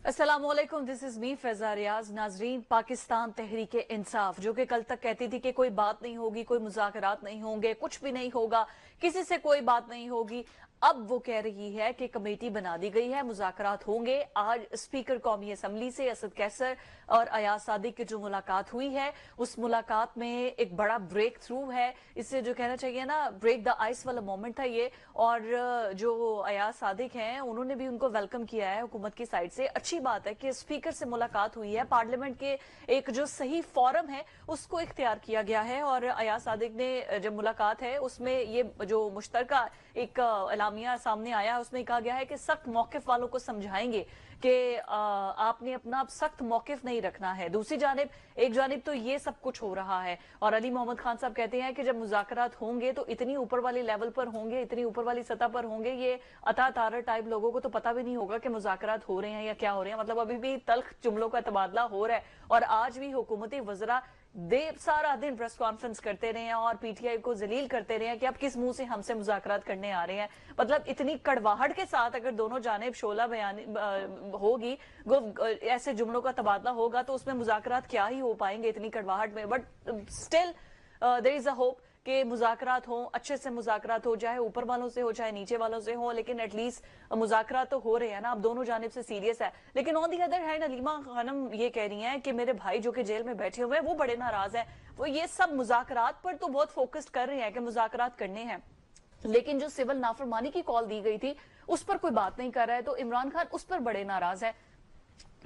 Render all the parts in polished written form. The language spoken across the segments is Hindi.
अस्सलामुअलैकुम, दिस इज मी फैजा रियाज। नाजरीन, पाकिस्तान तहरीक इंसाफ जो कि कल तक कहती थी कि कोई बात नहीं होगी, कोई मुज़ाकरात नहीं होंगे, कुछ भी नहीं होगा, किसी से कोई बात नहीं होगी, अब वो कह रही है कि कमेटी बना दी गई है, मुज़ाकरात होंगे। आज स्पीकर कौमी असम्बली से असद कैसर और अयाज सादिक की जो मुलाकात हुई है, उस मुलाकात में एक बड़ा ब्रेक थ्रू है। इससे जो कहना चाहिए ना, ब्रेक द आइस वाला मोमेंट था ये। और जो अयाज सादिक हैं, उन्होंने भी उनको वेलकम किया है हुकूमत की साइड से। अच्छी बात है कि स्पीकर से मुलाकात हुई है, पार्लियामेंट के एक जो सही फोरम है उसको इख्तियार किया गया है। और अयाज सादिक ने जब मुलाकात है उसमें ये जो मुश्तरका एक एलामिया सामने आया, उसमें कहा गया है कि सख्त मौकिफ वालों को समझाएंगे कि आपने अपना सख्त मौकिफ नहीं रखना है। दूसरी जानिब, एक जानिब तो ये सब कुछ हो रहा है और अली मोहम्मद खान साहब कहते हैं कि जब मुज़ाकरात होंगे तो इतनी ऊपर वाली लेवल पर होंगे, इतनी ऊपर वाली सतह पर होंगे, ये अता तारा टाइप लोगों को तो पता भी नहीं होगा कि मुज़ाकरात हो रहे हैं या क्या हो रहे हैं। मतलब अभी भी तल्ख जुमलों का तबादला हो रहा है। और आज भी हुकूमती वज़रा देव सारा दिन प्रेस कॉन्फ्रेंस करते रहे हैं और पीटीआई को जलील करते रहे हैं कि अब किस मुंह से हमसे मुज़ाकरात करने आ रहे हैं। मतलब इतनी कड़वाहट के साथ अगर दोनों जानिब शोला बयान होगी, ऐसे जुमलों का तबादला होगा, तो उसमें मुज़ाकरात क्या ही हो पाएंगे इतनी कड़वाहट में। But still there is a hope कि मुज़ाकरात हो, अच्छे से मुज़ाकरात हो, चाहे ऊपर वालों से हो चाहे नीचे वालों से हो, लेकिन एटलीस्ट मुज़ाकरात तो हो रहे हैं ना। अब दोनों जानिब से सीरियस है। लेकिन on the other hand Aleema Khanum ये कह रही हैं कि मेरे भाई जो कि जेल में बैठे हुए हैं वो बड़े नाराज हैं। वो ये सब मुज़ाकरात पर तो बहुत फोकस्ड कर रहे हैं कि मुज़ाकरात करने हैं, लेकिन जो सिविल नाफरमानी की कॉल दी गई थी उस पर कोई बात नहीं कर रहा है। तो इमरान खान उस पर बड़े नाराज है।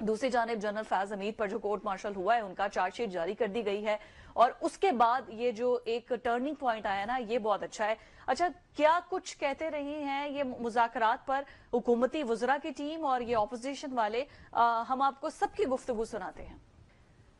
दूसरी जानिब जनरल फैज हमीद पर जो कोर्ट मार्शल हुआ है उनका चार्जशीट जारी कर दी गई है। और उसके बाद ये जो एक टर्निंग पॉइंट आया ना, ये बहुत अच्छा है। अच्छा, क्या कुछ कहते रहे हैं ये मुज़ाकरात पर हुकूमती वज़रा की टीम और ये ऑपोजिशन वाले, हम आपको सबकी गुफ्तगू सुनाते हैं।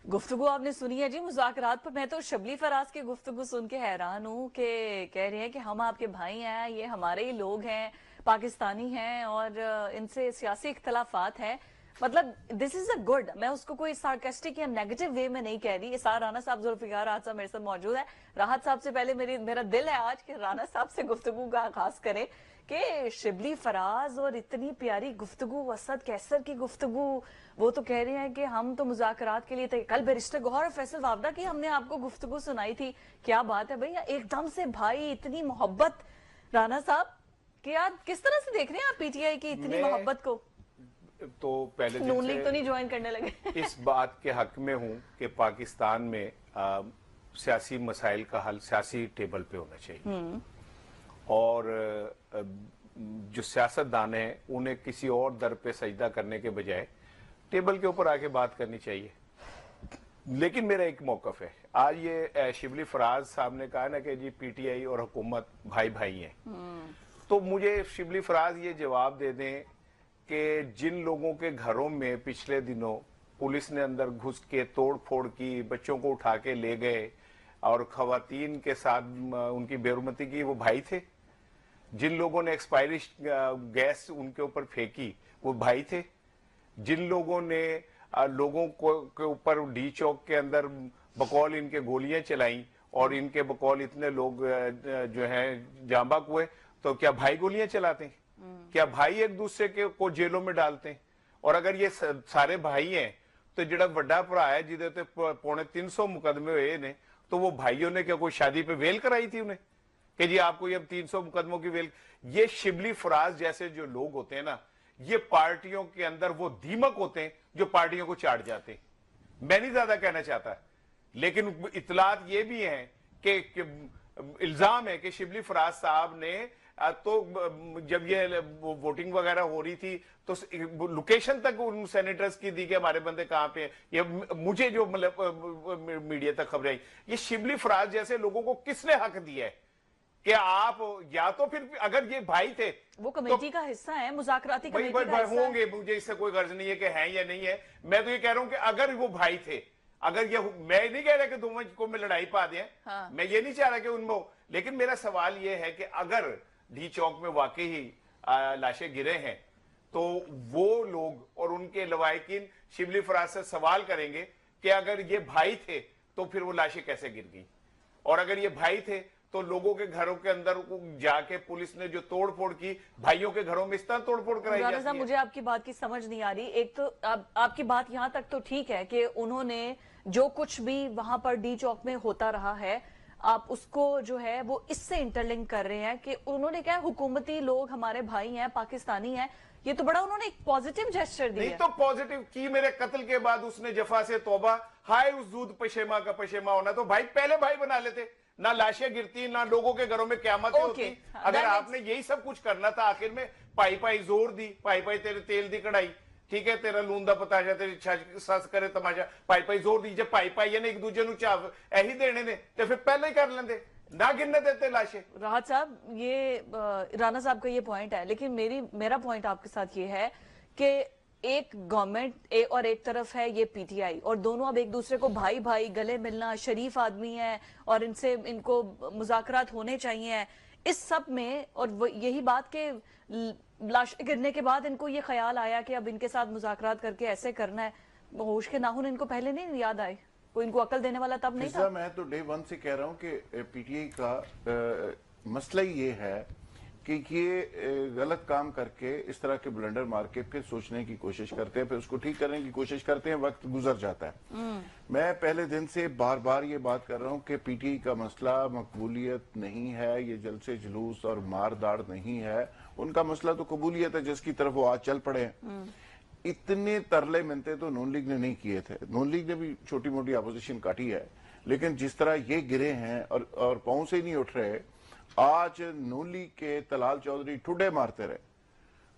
गुफ्तगू आपने सुनी है जी मुज़ाकरात पर। मैं तो शबली फराज की गुफ्तगू सुन के हैरान हूँ कि कह रहे हैं कि हम आपके भाई हैं, ये हमारे ही लोग हैं, पाकिस्तानी हैं और इनसे सियासी इख्तलाफात हैं। मतलब दिस इज अ गुड। मैं उसको कोई सार्केस्टिक या नेगेटिव वे में नहीं कह रही। इसार राना साहब जुल्फिकार आज साहब मेरे साथ मौजूद है। राहत साहब से पहले मेरा दिल है आज कि राना साहब से गुफ्तगू का आगाज करें कि शिबली फराज और इतनी प्यारी गुफ्तगू, असद कैसर की गुफ्तगू, वो तो कह रहे हैं कि हम तो मुज़ाकरात के लिए थे। कल बैरिस्टर गौहर और फैसल वावड़ा की हमने आपको गुफ्तगू सुनाई थी। क्या बात है भैया, एकदम से भाई इतनी मोहब्बत। राना साहब, क्या किस तरह से देख रहे हैं आप पीटीआई की इतनी मोहब्बत को? तो पहले नून लीग तो नहीं ज्वाइन करने लगे? इस बात के हक में हूं कि पाकिस्तान में सियासी मसाइल का हल सियासी टेबल पे होना चाहिए और जो सियासतदान हैं उन्हें किसी और दर पे सजदा करने के बजाय टेबल के ऊपर आके बात करनी चाहिए। लेकिन मेरा एक मौकफ है, आज ये शिबली फराज साहब ने कहा ना कि जी पीटीआई और हुकूमत भाई भाई हैं, तो मुझे शिबली फराज ये जवाब दे दें कि जिन लोगों के घरों में पिछले दिनों पुलिस ने अंदर घुस के तोड़ फोड़ की, बच्चों को उठा के ले गए और खवातीन के साथ उनकी बेरुमती की, वो भाई थे। जिन लोगों ने एक्सपायरी गैस उनके ऊपर फेंकी वो भाई थे। जिन लोगों ने लोगों को के ऊपर डी चौक के अंदर बकौल इनके गोलियां चलाई और इनके बकौल इतने लोग जो हैं जांबाक हुए, तो क्या भाई गोलियां चलाते हैं? क्या भाई एक दूसरे के को जेलों में डालते हैं? और अगर ये सारे भाई हैं तो जिहड़ा वड्डा भरा है जिहदे ते पौने 300 मुकदमे हुए ने, तो वो भाइयों ने क्या कोई शादी पे वेल कराई थी उन्हें कि जी आपको ये 300 मुकदमों की वेल? ये शिबली फराज जैसे जो लोग होते हैं ना, ये पार्टियों के अंदर वो दीमक होते हैं जो पार्टियों को चाट जाते हैं। मैं नहीं ज्यादा कहना चाहता, लेकिन इतलात ये भी है कि इल्जाम है कि शिबली फराज साहब ने तो जब ये वोटिंग वगैरह हो रही थी तो लोकेशन तक उन सेनेटर्स की दी कि हमारे बंदे कहां पे हैं। ये मुझे जो मतलब मीडिया तक खबर आई, ये शिबली फराज जैसे लोगों को किसने हक दिया है कि आप या तो फिर अगर ये भाई थे, वो कमेटी तो, का हिस्सा है, मुज़ाकराती कमेटी का हिस्सा होंगे, मुझे इससे कोई गर्ज नहीं है कि हैं या नहीं है। मैं तो ये कह रहा हूं कि अगर वो भाई थे, अगर ये, मैं नहीं कह रहा कि दोनों को में लड़ाई पा दें, हाँ। मैं ये नहीं चाह रहा कि उनमें, लेकिन मेरा सवाल ये है कि अगर डी चौक में वाकई ही लाशें गिरे हैं तो वो लोग और उनके लवाहिकीन शिबली फराज से सवाल करेंगे कि अगर ये भाई थे तो फिर वो लाशें कैसे गिर गई, और अगर ये भाई थे तो लोगों के घरों के अंदर जाके पुलिस ने जो तोड़फोड़ की, भाइयों के घरों में इस तरह तोड़फोड़ कराई राणा जाती साहब, है। मुझे आपकी बात की समझ नहीं आ रही। एक तो आपकी बात यहां तक तो ठीक है कि उन्होंने जो कुछ भी वहां पर डी चौक में होता रहा है, आप उसको जो है वो इससे इंटरलिंक कर रहे हैं कि उन्होंने क्या, हुकूमती लोग हमारे भाई हैं, पाकिस्तानी हैं, ये तो बड़ा उन्होंने एक पॉजिटिव जेस्चर दी नहीं है। तो पॉजिटिव की, मेरे कत्ल के बाद उसने जफा से तौबा, हाय उस दूध पशेमा का पशेमा होना, तो भाई पहले भाई बना लेते, ना लाशें गिरती, ना लोगों के घरों में क्यामतें होती। हाँ, अगर that आपने यही सब कुछ करना था, आखिर में पाई पाई जोर दी, पाई पाई तेरे तेल दी कढ़ाई, ठीक है, तेरा लूंदा पताशा, तेरी सस करे तमाशा, पाई पाई जोर दी, जब पाई पाई यानी एक दूजे नु चाव ऐही देने ने, तो फिर पहले ही कर लेंदे, ना गिनने देते लाशें। राहत साहब, ये राणा साहब का ये पॉइंट है, लेकिन मेरा पॉइंट आपके साथ ये है कि एक गवर्नमेंट और एक तरफ है ये पीटीआई, और दोनों अब एक दूसरे को भाई भाई गले मिलना, शरीफ आदमी है और इनको मुज़ाकरात होने चाहिए इस सब में। और यही बात के लाशें गिरने के बाद इनको ये ख्याल आया कि अब इनके साथ मुज़ाकरात करके ऐसे करना है। होश के नाखून इनको पहले नहीं याद आए? कोई इनको अकल देने वाला तब नहीं था? मैं तो डे वन से कह रहा हूं कि पीटीआई का मसला ही ये है कि ये गलत काम करके इस तरह के ब्लंडर मार के फिर सोचने की कोशिश करते हैं, फिर उसको ठीक करने की कोशिश करते हैं, वक्त गुजर जाता है। मैं पहले दिन से बार बार ये बात कर रहा हूं कि पीटीआई का मसला मकबूलियत नहीं है, ये जलसे जुलूस और मार दाड़ नहीं है, उनका मसला तो कबूलियत है जिसकी तरफ वो आज चल पड़े हैं। इतने तरले मिनते तो नून लीग ने नहीं किए थे, नून लीग ने भी छोटी मोटी अपोजिशन काटी है, लेकिन जिस तरह ये गिरे हैं और पांव से ही नहीं उठ रहे। आज नून लीग के तलाल चौधरी ठुड्डे मारते रहे,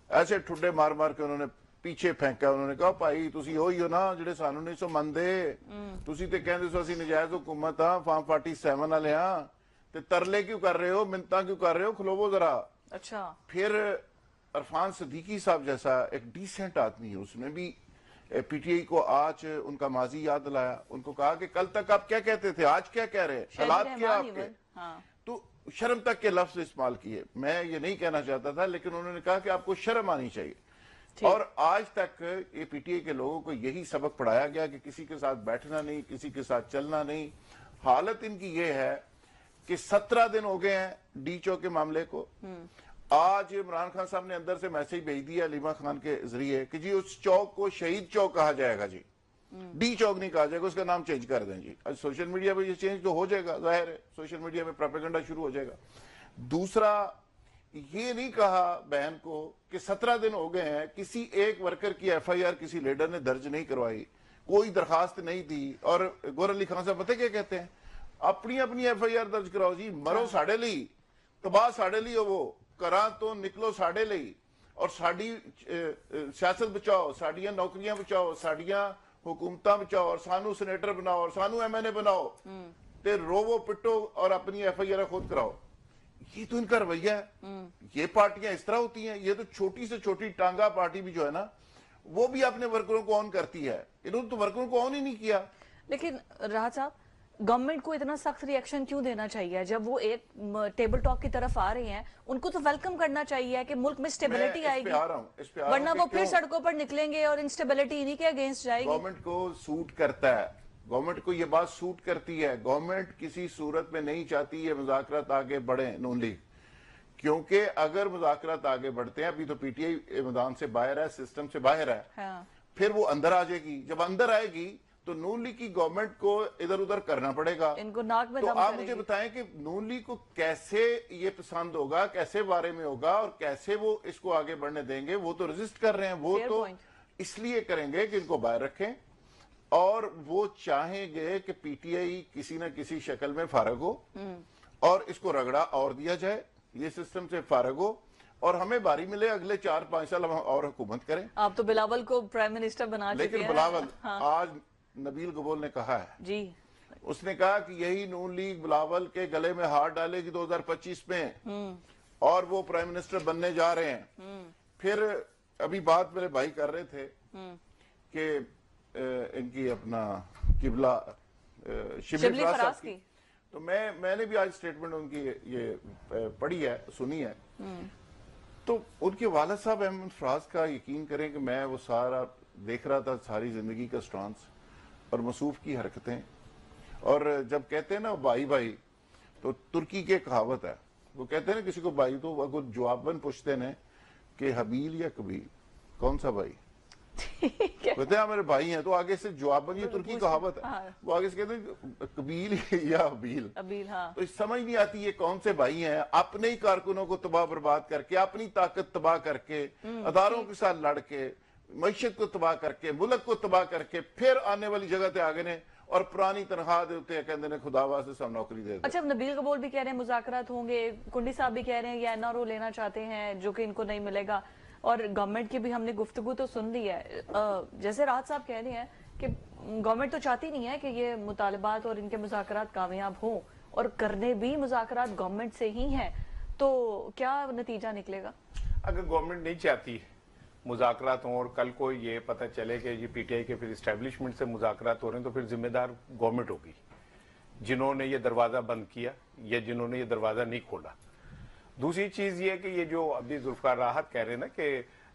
ऐसे ठुड्डे मार मार के उन्होंने पीछे फेंका। उन्होंने कहा भाई तुसी हो ही हो ना ਜਿਹੜੇ ਸਾਨੂੰ ਨਹੀਂ ਸੋ ਮੰਨਦੇ, ਤੁਸੀਂ ਤੇ ਕਹਿੰਦੇ ਸੋ ਅਸੀਂ ਨਜਾਇਜ਼ हुकूमत हाँ, फार्म 47 वाले हाँ, ते तरले क्यों कर रहे हो, मिन्नता क्यों कर रहे हो, खलोवो जरा। अच्छा, फिर इरफान सिद्दीकी साहब जैसा एक डिसेंट आदमी है, उसने भी पीटीआई को आज उनका माजी याद दिलाया, उनको कहा कि कल तक आप क्या कहते थे, आज क्या कह रहे हैं, हालात क्या आपके। हाँ। तो शर्म तक के लफ्ज इस्तेमाल किए। मैं ये नहीं कहना चाहता था, लेकिन उन्होंने कहा कि आपको शर्म आनी चाहिए। और आज तक ये पीटीआई के लोगों को यही सबक पढ़ाया गया कि किसी के साथ बैठना नहीं, किसी के साथ चलना नहीं। हालत इनकी ये है कि 17 दिन हो गए हैं डी चौक के मामले को। आज इमरान खान साहब ने अंदर से मैसेज भेज दिया अलीमा खान के जरिए कि जी उस चौक को शहीद चौक कहा जाएगा जी, डी चौक नहीं कहा जाएगा, उसका नाम चेंज कर दें जी। आज सोशल मीडिया पे ये चेंज तो हो जाएगा, जाहिर है सोशल मीडिया में प्रोपेगेंडा शुरू हो जाएगा। दूसरा, ये नहीं कहा बहन को कि 17 दिन हो गए हैं, किसी एक वर्कर की एफआईआर किसी लीडर ने दर्ज नहीं करवाई, कोई दरखास्त नहीं दी। और गौर अली खान साहब पता क्या कहते हैं, अपनी अपनी एफआईआर दर्ज कराओ जी, मरो साढ़े ली, तबाह साढ़े ली हो, वो करा तो निकलो साढ़े ली, और साड़ी सियासत बचाओ, साड़ियां नौकरियां बचाओ, साड़ियां हुकूमतां बचाओ, और सानू सेनेटर बनाओ, और सानू एमएनए बनाओ, ते रोवो पिटो और अपनी एफआईआर खुद कराओ। ये तो इनका रवैया है। ये पार्टियां इस तरह होती हैं। ये तो छोटी से छोटी टांगा पार्टी भी जो है ना, वो भी अपने वर्करों को ऑन करती है, इन्होंने तो वर्करों को ऑन ही नहीं किया। लेकिन राहत साहब, गवर्नमेंट को इतना सख्त रिएक्शन क्यों देना चाहिए जब वो एक टेबल टॉक की तरफ आ रही हैं? उनको तो वेलकम करना चाहिए कि मुल्क में स्टेबिलिटी आएगी, वरना वो फिर सड़कों पर निकलेंगे और इंस्टेबिलिटी इन्हीं के अगेंस्ट जाएगी। गवर्नमेंट को सूट करता है, गवर्नमेंट को ये बात सूट करती है। गवर्नमेंट किसी सूरत में नहीं चाहती ये मुज़ाकरात आगे बढ़े नून लीग, क्योंकि अगर मुज़ाकरात आगे बढ़ते हैं, अभी तो पीटीआई मैदान से बाहर है, सिस्टम से बाहर है, हाँ। फिर वो अंदर आ जाएगी। जब अंदर आएगी तो नून लीग की गवर्नमेंट को इधर उधर करना पड़ेगा। इनको नाक में तो दम आप करेगी। मुझे बताएं कि नून लीग को कैसे ये पसंद होगा, कैसे बारे में होगा, और कैसे वो इसको आगे बढ़ने देंगे। वो तो रेजिस्ट कर रहे हैं, वो Fair तो point. इसलिए करेंगे कि इनको बाहर रखें, और वो चाहेंगे कि पीटीआई किसी न किसी शक्ल में फारग हो और इसको रगड़ा और दिया जाए, ये सिस्टम से फारग हो, और हमें बारी मिले अगले 4-5 साल हम और हुकूमत करें। आप तो बिलावल को प्राइम मिनिस्टर बना चुके हैं। लेकिन बिलावल, हाँ। आज नबील गबोल ने कहा है जी, उसने कहा कि यही नून लीग बिलावल के गले में हाथ डालेगी 2025 में, और वो प्राइम मिनिस्टर बनने जा रहे हैं। फिर अभी बात मेरे भाई कर रहे थे कि इनकी अपना किबला शिबली फराज की, तो मैंने भी आज स्टेटमेंट उनकी ये पढ़ी है, सुनी है। तो उनके वालिद साहब अहमद फराज का यकीन करें कि मैं वो सारा देख रहा था, सारी जिंदगी का स्टांस और मसूफ की हरकतें, और जब कहते हैं ना भाई भाई, तो तुर्की के कहावत है, वो कहते हैं ना किसी को भाई तो अगर जवाबन पूछते ने कि हबील या कबील कौन सा भाई, कहते हैं मेरे भाई हैं, तो आगे से जवाबन, ये तुर्की कहावत है, हाँ। वो आगे से कहते हैं कबील या हबील। अबील, हाँ। तो समझ नहीं आती ये कौन से भाई हैं, अपने ही कारकुनों को तबाह बर्बाद करके, अपनी ताकत तबाह करके, अदारों के साथ लड़ के, मईशत को तबाह करके, मुल्क को तबाह करके, फिर आने वाली जगह पे आगे ने और पुरानी तनख्वाह देते हैं, कहते हैं खुदा वास्ते सब नौकरी दे दो। अच्छा, नबील कबूल भी कह रहे हैं मुज़ाकरात होंगे, कुंडी साहब भी कह रहे हैं ये एनआरओ लेना चाहते हैं जो कि इनको नहीं मिलेगा, और गवर्नमेंट की भी हमने गुफ्तगू तो सुन ली है। जैसे राहत साहब कह रहे हैं कि गवर्नमेंट तो चाहती नहीं है कि ये मुतालबात और इनके मुज़ाकरात कामयाब हों, और करने भी मुज़ाकरात गवर्नमेंट से ही हैं, तो क्या नतीजा निकलेगा? अगर गवर्नमेंट नहीं चाहती मुज़ाकरात हों और कल को ये पता चले कि ये पीटीआई के फिर इस्टेब्लिशमेंट से मुज़ाकरात हो रहे हैं, तो फिर जिम्मेदार गवर्नमेंट होगी, जिन्होंने ये दरवाज़ा बंद किया या जिन्होंने ये दरवाज़ा नहीं खोला। दूसरी चीज़ ये है कि ये जो अभी जुल्फ़िकार राहत कह रहे हैं ना कि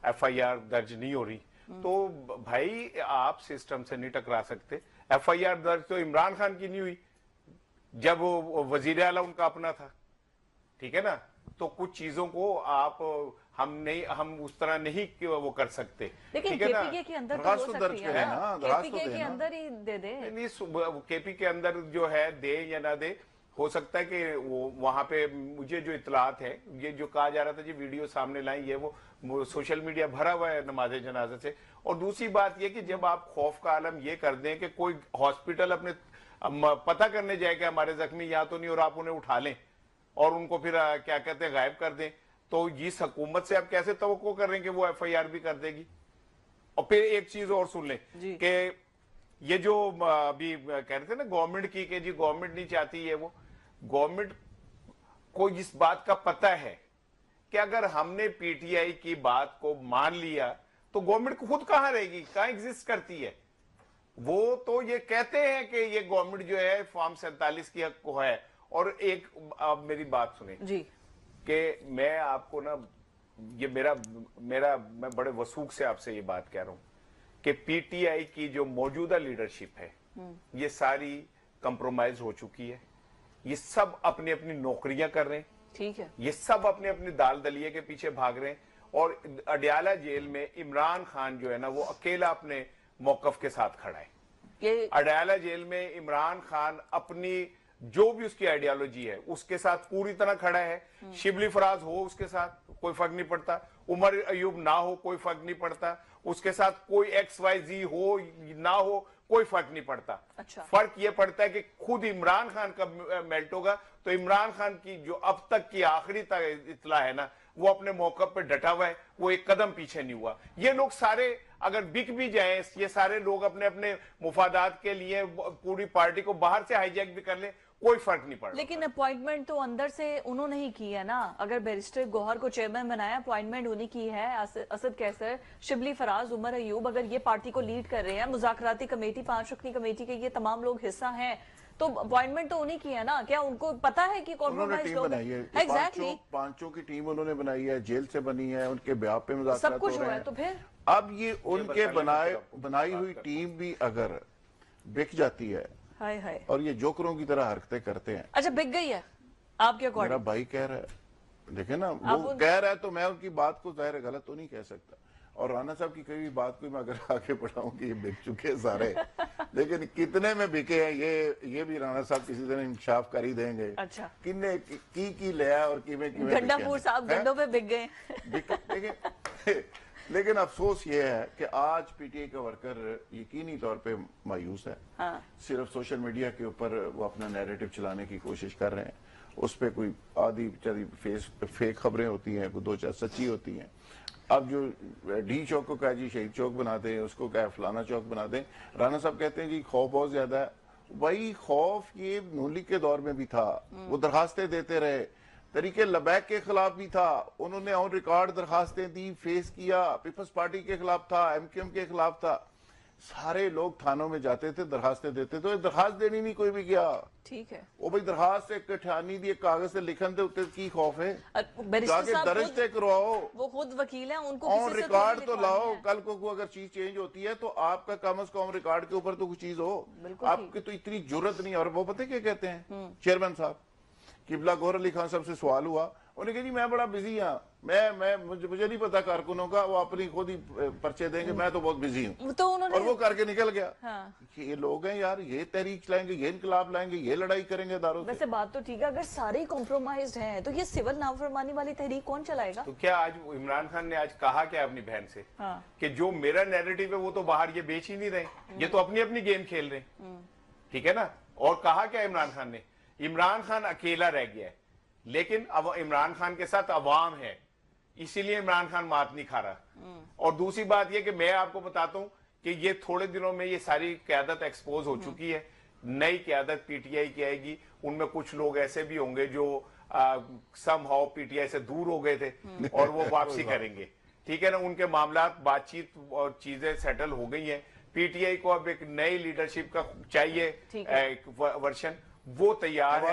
एफआईआर दर्ज नहीं हो रही, तो भाई आप सिस्टम से नहीं टकरा सकते। एफआईआर दर्ज तो इमरान खान की नहीं हुई जब वो वजीर आला उनका अपना था, ठीक है ना, तो कुछ चीजों को आप हम उस तरह नहीं वो कर सकते। लेकिन ठीक है ना, केपीके के अंदर तो दरखास्त हो तो दर्ज सकती है करें ना, ना, दरखास्त तो केपीके के देना। अंदर ही दे दे। नहीं, केपी के अंदर जो है दे या ना दे, हो सकता है कि वो वहां पे मुझे जो इतलात है, ये जो कहा जा रहा था जी वीडियो सामने लाई, ये वो सोशल मीडिया भरा हुआ है नमाज जनाजा से। और दूसरी बात ये कि जब आप खौफ का आलम ये कर दें कि कोई हॉस्पिटल अपने पता करने जाए कि हमारे जख्मी यहाँ तो नहीं, और आप उन्हें उठा लें और उनको फिर क्या कहते हैं गायब कर दें, तो इस हुकूमत से आप कैसे तवक्को कर रहे हैं कि वो एफआईआर भी कर देगी? और फिर एक चीज और सुन लें कि ये जो अभी कह रहे थे ना गवर्नमेंट की कि जी गवर्नमेंट नहीं चाहती है, वो गवर्नमेंट को इस बात का पता है कि अगर हमने पीटीआई की बात को मान लिया तो गवर्नमेंट खुद कहां रहेगी, कहां एग्जिस्ट करती है। वो तो ये कहते हैं कि ये गवर्नमेंट जो है फॉर्म 47 की हक को है। और एक आप मेरी बात सुने जी कि मैं आपको ना ये मैं बड़े वसूख से आपसे ये बात कह रहा हूं कि पीटीआई की जो मौजूदा लीडरशिप है ये सारी कंप्रोमाइज हो चुकी है। ये सब अपनी अपनी नौकरियां कर रहे हैं, ठीक है, ये सब अपने अपने दाल दलिए के पीछे भाग रहे हैं। और अडयाला जेल में इमरान खान जो है ना वो अकेला अपने मौकफ के साथ खड़ा है। ये अडयाला जेल में इमरान खान अपनी जो भी उसकी आइडियोलॉजी है उसके साथ पूरी तरह खड़ा है। शिबली फराज हो उसके साथ कोई फर्क नहीं पड़ता, उमर अयूब ना हो कोई फर्क नहीं पड़ता, उसके साथ कोई XYZ हो ना हो कोई फर्क नहीं पड़ता। अच्छा। फर्क ये पड़ता है कि खुद इमरान खान कब मेल्ट होगा। तो इमरान खान की जो अब तक की आखिरी इतला है ना वो अपने मौके पे डटा हुआ है, वो एक कदम पीछे नहीं हुआ। ये लोग सारे अगर बिक भी जाएं, ये सारे लोग अपने अपने मुफादात के लिए पूरी पार्टी को बाहर से हाईजैक भी कर ले, कोई फर्क नहीं पड़ा। लेकिन अपॉइंटमेंट तो अंदर से उन्होंने ही की है ना। अगर बैरिस्टर गौहर को चेयरमैन बनाया, अपॉइंटमेंट उन्हीं की है। असद कैसर, शिबली फराज, उमर अयूब अगर ये पार्टी को लीड कर रहे हैं, मुज़ाकराती कमेटी 5 रुकनी कमेटी के ये तमाम लोग हिस्सा हैं, तो अपॉइंटमेंट तो उन्हीं की है ना। क्या उनको पता है कि उन्होंने टीम बनाई है, एग्जैक्टली पांचों की टीम उन्होंने बनाई है, जेल से बनी है, उनके ब्याह पे मुज़ाकरात सब कुछ हो हुआ रहे है। हैं। तो फिर अब ये उनके बनाई हुई टीम भी अगर बिक जाती है हाय हाय, और ये जोकरों की तरह हरकतें करते हैं। अच्छा बिक गई है आपके मेरा अकॉर्डिंग? भाई कह रहा है, देखे ना वो कह रहा है, तो मैं उनकी बात को जाहिर गलत तो नहीं कह सकता। और राणा साहब की कई भी बात को मैं अगर आगे बढ़ाऊं कि ये बिक चुके सारे, लेकिन कितने में बिके हैं ये भी राणा साहब किसी दिन इंसाफ कर ही देंगे। अच्छा, किन्ने की लिया और किमें गंडापुर साहब गंडों पे बिक गए। लेकिन अफसोस ये है कि आज पीटीआई का वर्कर यकीनी तौर पे मायूस है। हाँ। सिर्फ सोशल मीडिया के ऊपर वो अपना नैरेटिव चलाने की कोशिश कर रहे हैं। उस पर कोई आधी बेचारी फेक खबरें होती हैं, कोई 2-4 सच्ची होती हैं। अब जो डी चौक को कहा जी शहीद चौक बना दें, उसको क्या फलाना चौक बना दें। राणा साहब कहते हैं जी खौफ बहुत ज्यादा है। वही खौफ ये नून लीग के दौर में भी था, वो दरखास्तें देते रहे, तरीके लबैक के खिलाफ भी था, उन्होंने ऑन रिकॉर्ड दरखास्तें दी, फेस किया, पीपल्स पार्टी के खिलाफ था, MQM के खिलाफ था। सारे लोग थानों में जाते थे, दरखास्तें देते थे, दरखास्त देनी नहीं कोई भी गया। ठीक है, वो भाई दरखास्त एक ठानी दी, एक कागज से लिखन दे उत्ते की खौफ है, जाके दर्ज ते करवाओ, वो खुद वकील हैं, उनको ऑन किसी से रिकॉर्ड तो लिखवानी लाओ। है। कल को अगर चीज चेंज होती है तो आपका कम से कम रिकॉर्ड के ऊपर तो कुछ चीज हो। बिल्कुल आपकी तो इतनी जरूरत नहीं। और वो पता क्या कहते हैं चेयरमैन साहब किबला गौहर अली खान साहब से सवाल हुआ, उन्होंने कहा जी मैं बड़ा बिजी हूँ, मुझे नहीं पता कारकुनों का, वो अपनी खुद ही पर्चे देंगे, मैं तो बहुत बिजी हूँ, तो उन्होंने और वो करके निकल गया। हाँ। ये लोग हैं यार, ये तहरीक लाएंगे, ये इनकलाब लाएंगे, ये लड़ाई करेंगे इदारों से। वैसे बात तो ठीक है, अगर सारे कॉम्प्रोमाइज्ड हैं तो ये सिविल नाफरमानी वाली तहरीक कौन चलाएगा? तो क्या आज इमरान खान ने आज कहा क्या अपनी बहन से कि जो मेरा नैरेटिव है वो तो बाहर ये बेच ही नहीं रहे, ये तो अपनी अपनी गेम खेल रहे, ठीक है ना। और कहा क्या इमरान खान ने, इमरान खान अकेला रह गया है, लेकिन अब इमरान खान के साथ अवाम है, इसीलिए इमरान खान मात नहीं खा रहा। और दूसरी बात यह कि मैं आपको बताता हूं कि ये थोड़े दिनों में ये सारी क्यादत एक्सपोज हो चुकी है, नई क्यादत पीटीआई की आएगी, उनमें कुछ लोग ऐसे भी होंगे जो समहाउ पीटीआई से दूर हो गए थे और वो वापसी करेंगे, ठीक है ना। उनके मामला बातचीत और चीजें सेटल हो गई हैं। पीटीआई को अब एक नई लीडरशिप का चाहिए एक वर्षन, वो तैयार है।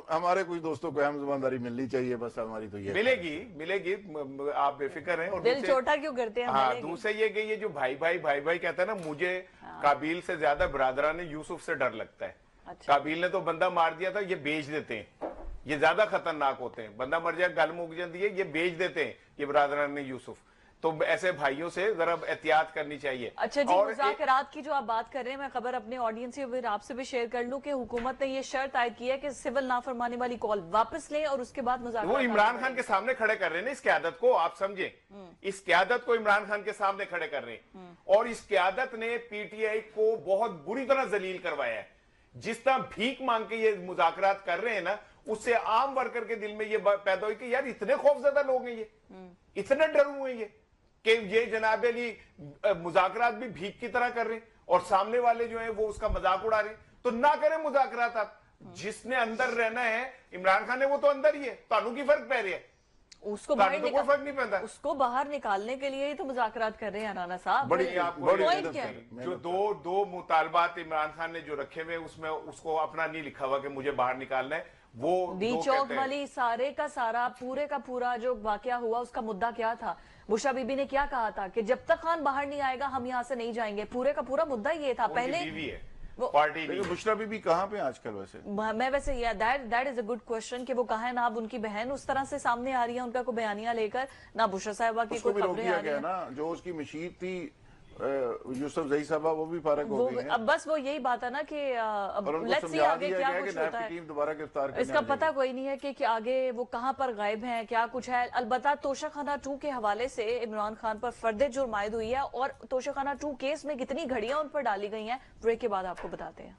हमारे कुछ दोस्तों को अहम ज़बानदारी मिलनी चाहिए, बस हमारी तो ये मिलेगी, आप बेफिक्र हैं। और दिल छोटा क्यों करते हैं? हाँ, दूसरे ये कि ये जो भाई भाई कहता है ना, मुझे काबिल से ज्यादा बरादरान यूसुफ से डर लगता है। अच्छा। काबिल ने तो बंदा मार दिया था, ये बेच देते हैं, ये ज्यादा खतरनाक होते हैं। बंदा मर जाए, गल मुक जाती है, ये बेच देते हैं, ये बरादरान यूसुफ। तो ऐसे भाइयों से जरा एहतियात करनी चाहिए। अच्छा जी, मुज़ाकरात की जो आप बात कर रहे हैं, मैं खबर अपने ऑडियंस से आपसे भी शेयर कर लूं कि हुकूमत ने ये शर्त आयद की है कि सिविल नाफरमानी वाली कॉल वापस लें और उसके बाद मुज़ाकरात। वो इमरान खान के सामने खड़े कर रहे हैं ना इस क्यादत को, आप समझे, इस क्यादत को इमरान खान के सामने खड़े कर रहे हैं। और इस क्यादत ने पीटीआई को बहुत बुरी तरह जलील करवाया है। जिस तरह भीख मांग के ये मुज़ाकरात कर रहे हैं ना, उससे आम वर्कर के दिल में ये पैदा हुई कि यार इतने खौफजदा लोग हैं, ये इतने डर हुए हैं कि ये जनाब अली मुज़ाकरात भी भीख की तरह कर रहे हैं और सामने वाले जो है वो उसका मजाक उड़ा रहे हैं। तो ना करें मुज़ाकरात। आप जिसने अंदर रहना है, इमरान खान ने, वो तो अंदर ही है, तानू की फर्क पै रही है, उसको बाहर तो कोई फर्क नहीं पैदा। उसको बाहर निकालने के लिए ही तो मुज़ाकरात कर रहे हैं राना साहब। जो दो मुतालबात इमरान खान ने जो रखे हुए, उसमें उसको अपना नहीं लिखा हुआ कि मुझे बाहर निकालना है। वो दी चौक वाली सारे का सारा पूरे का पूरा जो वाकया हुआ, उसका मुद्दा क्या था? बुशरा बीबी ने क्या कहा था कि जब तक खान बाहर नहीं आएगा हम यहाँ से नहीं जाएंगे। पूरे का पूरा मुद्दा ये था। पहले वो पार्टी बुशरा बीबी कहाँ पे आजकल? वैसे मैं वैसे that is a good question कि वो कहाँ है। ना अब उनकी बहन उस तरह से सामने आ रही है, उनका कोई बयानिया लेकर, ना बुशरा साहिबा की कोई खबरें आ रही है ना। जो उसकी मशीर थी यूसुफ जही साहबा, वो भी फारग हो गई हैं। अब बस वो यही बात है ना कि लेट्स सी आगे क्या कुछ होता है। दोबारा गिरफ्तार इसका पता कोई नहीं है कि आगे वो कहां पर गायब हैं, क्या कुछ है। अलबत्ता तोशाखाना 2 के हवाले से इमरान खान पर फर्दे जुर्म आयद हुई है और तोशाखाना 2 केस में कितनी घड़ियां उन पर डाली गई हैं, ब्रेक के बाद आपको बताते हैं।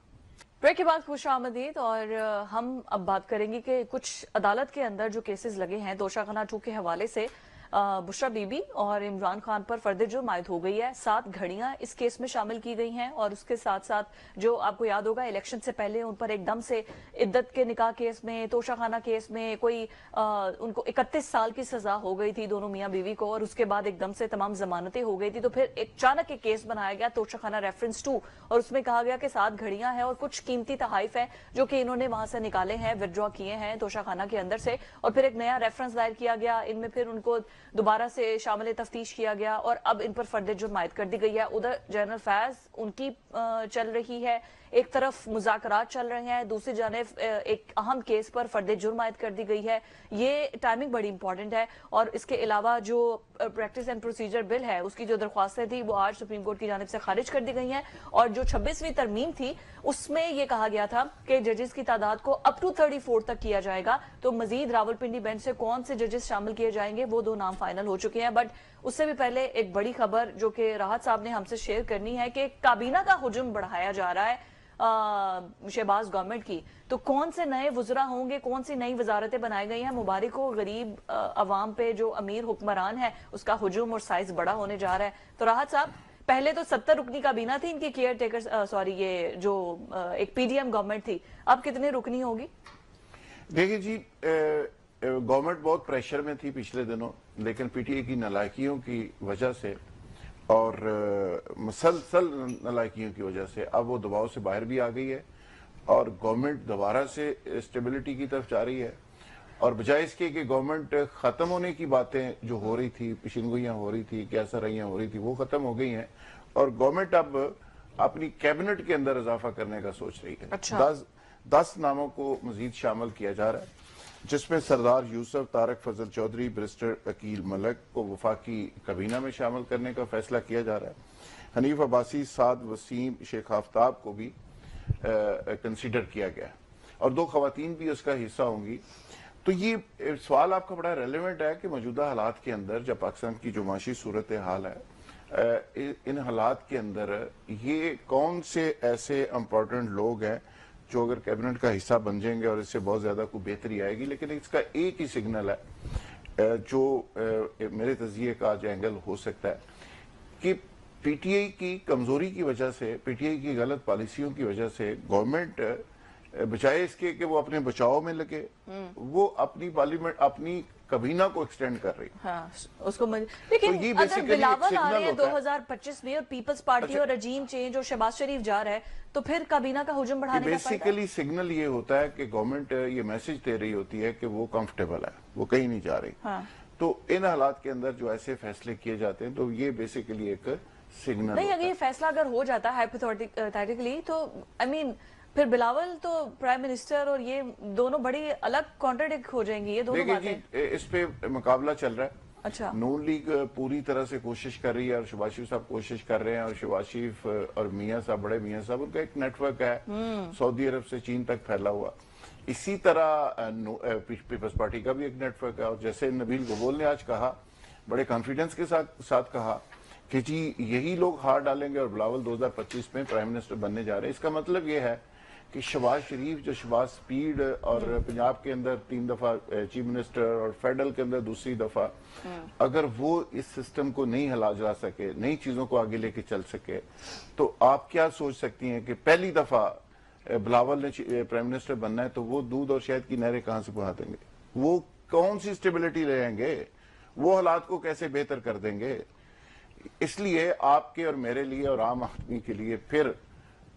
ब्रेक के बाद खुश आमदीद। और हम अब बात करेंगे कि कुछ अदालत के अंदर जो केसेस लगे हैं तोशाखाना 2 के हवाले से, बुशरा बीबी और इमरान खान पर फर्दे जुर्म आयद हो गई है। 7 घड़ियां इस केस में शामिल की गई हैं और उसके साथ साथ जो आपको याद होगा इलेक्शन से पहले उन पर एकदम से इद्दत के निकाह केस में, तोशाखाना केस में कोई उनको 31 साल की सजा हो गई थी दोनों मियां बीवी को, और उसके बाद एकदम से तमाम जमानतें हो गई थी। तो फिर अचानक एक केस बनाया गया तोशाखाना रेफरेंस 2 और उसमें कहा गया कि 7 घड़ियां हैं और कुछ कीमती तहाइफ है जो कि इन्होंने वहां से निकाले हैं, विदड्रॉ किए हैं तोशाखाना के अंदर से। और फिर एक नया रेफरेंस दायर किया गया, इनमें फिर उनको दोबारा से शामिल तफ्तीश किया गया और अब इन पर फर्दे जुर्म आयद कर दी गई है। उधर जनरल फैज उनकी चल रही है, एक तरफ मुज़ाकरात चल रहे हैं, दूसरी जानिब एक अहम केस पर फर्दे जुर्म आयद कर दी गई है। ये टाइमिंग बड़ी इंपॉर्टेंट है। और इसके अलावा जो प्रैक्टिस एंड प्रोसीजर बिल है उसकी जो दरख्वास्तें थी वो आज सुप्रीम कोर्ट की जानिब से खारिज कर दी गई हैं। और जो 26वीं तरमीम थी उसमें यह कहा गया था कि जजेस की तादाद को अप टू 34 तक किया जाएगा। तो मजीद रावलपिंडी बेंच से कौन से जजेस शामिल किए जाएंगे वो 2 नाम फाइनल हो चुके हैं। बट उससे भी पहले एक बड़ी खबर जो कि राहत साहब ने हमसे शेयर करनी है कि काबीना का हुजूम बढ़ाया जा रहा है शहबाज गवर्नमेंट की। तो कौन से नए वज़रा होंगे, कौन सी नई वजारतें बनाई गई हैं? मुबारक हो, गरीब अवाम पे जो अमीर हुक्मरान है उसका हुजूम और साइज बड़ा होने जा रहा है। तो राहत साहब, पहले तो 70 रुकनी काबीना थी इनकी केयर टेकर, ये जो एक पीडीएम गवर्नमेंट थी, अब कितने रुकनी होगी? देखिए जी, गवर्नमेंट बहुत प्रेशर में थी पिछले दिनों, लेकिन पीटीआई की नालायकियों की वजह से और मसलसल नालायकियों की वजह से अब वो दबाव से बाहर भी आ गई है और गवर्नमेंट दोबारा से स्टेबिलिटी की तरफ जा रही है। और बजाय इसके कि गवर्नमेंट खत्म होने की बातें जो हो रही थी, पेशिनगोइयां हो रही थी, क्या सरैयां हो रही थी, वो खत्म हो गई हैं और गवर्नमेंट अब अपनी कैबिनेट के अंदर इजाफा करने का सोच रही है। अच्छा। 10 नामों को मजीद शामिल किया जा रहा है, जिसमें सरदार यूसुफ, तारक फजल चौधरी, बैरिस्टर अकील मलिक को वफाकी काबीना में शामिल करने का फैसला किया जा रहा है। हनीफ अब्बासी, साद वसीम, शेख आफ्ताब को भी कंसीडर किया गया और 2 खवातीन भी उसका हिस्सा होंगी। तो ये सवाल आपका बड़ा रेलेवेंट है कि मौजूदा हालात के अंदर जब पाकिस्तान की जो माशी सूरत हाल है, इन हालात के अंदर ये कौन से ऐसे इम्पोर्टेंट लोग हैं जो अगर कैबिनेट का हिस्सा बन जाएंगे और इससे बहुत ज्यादा कोई बेहतरी आएगी। लेकिन इसका एक ही सिग्नल है जो मेरे तजिए का जो एंगल हो सकता है कि पीटीआई की कमजोरी की वजह से, पीटीआई की गलत पॉलिसियों की वजह से गवर्नमेंट बजाय इसके कि वो अपने बचाव में लगे, वो अपनी पार्लियामेंट, अपनी कबीना को एक्सटेंड कर रही। हाँ, उसको लेकिन तो ये अगर बिलावल आ रहे हैं होता है 2025 में और पीपल्स पार्टी और रजीम चेंज और शहबाज शरीफ जा रहा है, तो फिर कबीना का हुजूम बढ़ाने का बेसिकली सिग्नल ये होता है कि गवर्नमेंट ये मैसेज दे रही होती है कि वो कंफर्टेबल है, वो कहीं नहीं जा रही। हाँ। तो इन हालात के अंदर जो ऐसे फैसले किए जाते हैं तो ये बेसिकली एक सिग्नल नहीं। अगर ये फैसला अगर हो जाता है हाइपोथेटिकली, तो आई मीन फिर बिलावल तो प्राइम मिनिस्टर और ये दोनों बड़ी अलग कॉन्ट्रडिक्ट हो जाएंगी ये दोनों बातें। इस पे मुकाबला चल रहा है। अच्छा। नून लीग पूरी तरह से कोशिश कर रही है और शहबाज शरीफ साहब कोशिश कर रहे हैं, और शहबाज शरीफ और मियां साहब, बड़े मियां साहब, उनका एक नेटवर्क है सऊदी अरब से चीन तक फैला हुआ। इसी तरह पीपल्स पार्टी का भी एक नेटवर्क है। और जैसे नबील गबोल ने आज कहा, बड़े कॉन्फिडेंस के साथ कहा कि जी यही लोग हार डालेंगे और बिलावल 2025 में प्राइम मिनिस्टर बनने जा रहे हैं। इसका मतलब ये है कि शहबाज शरीफ जो शहबाज स्पीड और पंजाब के अंदर 3 दफा चीफ मिनिस्टर और फेडरल के अंदर दूसरी दफा, अगर वो इस सिस्टम को नहीं हिला जा सके, नई चीजों को आगे लेके चल सके, तो आप क्या सोच सकती हैं कि पहली दफा बिलावल ने प्राइम मिनिस्टर बनना है तो वो दूध और शहद की नहरें कहां से बहा देंगे? वो कौन सी स्टेबिलिटी ले आएंगे? वो हालात को कैसे बेहतर कर देंगे? इसलिए आपके और मेरे लिए और आम आदमी के लिए फिर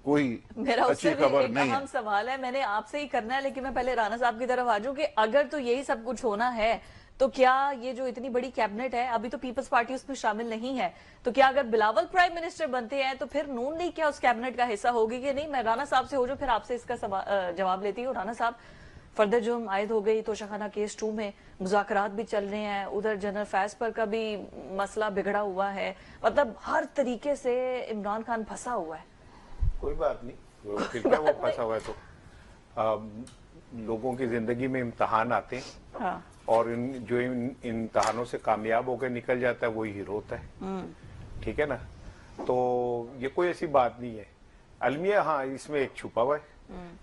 कोई मेरा अच्छी खबर एक नहीं अहम सवाल है, मैंने आपसे ही करना है, लेकिन मैं पहले राणा साहब की तरफ आ जाऊं कि अगर तो यही सब कुछ होना है तो क्या ये जो इतनी बड़ी कैबिनेट है, अभी तो पीपल्स पार्टी उसमें शामिल नहीं है, तो क्या अगर बिलावल प्राइम मिनिस्टर बनते हैं तो फिर नून लीग क्या उस कैबिनेट का हिस्सा होगी कि नहीं? मैं राणा साहब से हो जाऊं, फिर आपसे इसका जवाब लेती हूँ। राणा साहब, फर्दर जुर्म आयद हो गई तोशाखाना केस 2 में, मुज़ाकरात भी चल रहे हैं, उधर जनरल फैज पर का भी मसला बिगड़ा हुआ है, मतलब हर तरीके से इमरान खान फंसा हुआ है। कोई बात नहीं, फिर क्या वो फंसा हुआ है तो लोगों की जिंदगी में इम्तहान आते हैं। हाँ। और जो इन इम्तहानों से कामयाब होकर निकल जाता है वही हीरो होता है। ठीक है ना? तो ये कोई ऐसी बात नहीं है। अलमिया हाँ इसमें एक छुपा हुआ है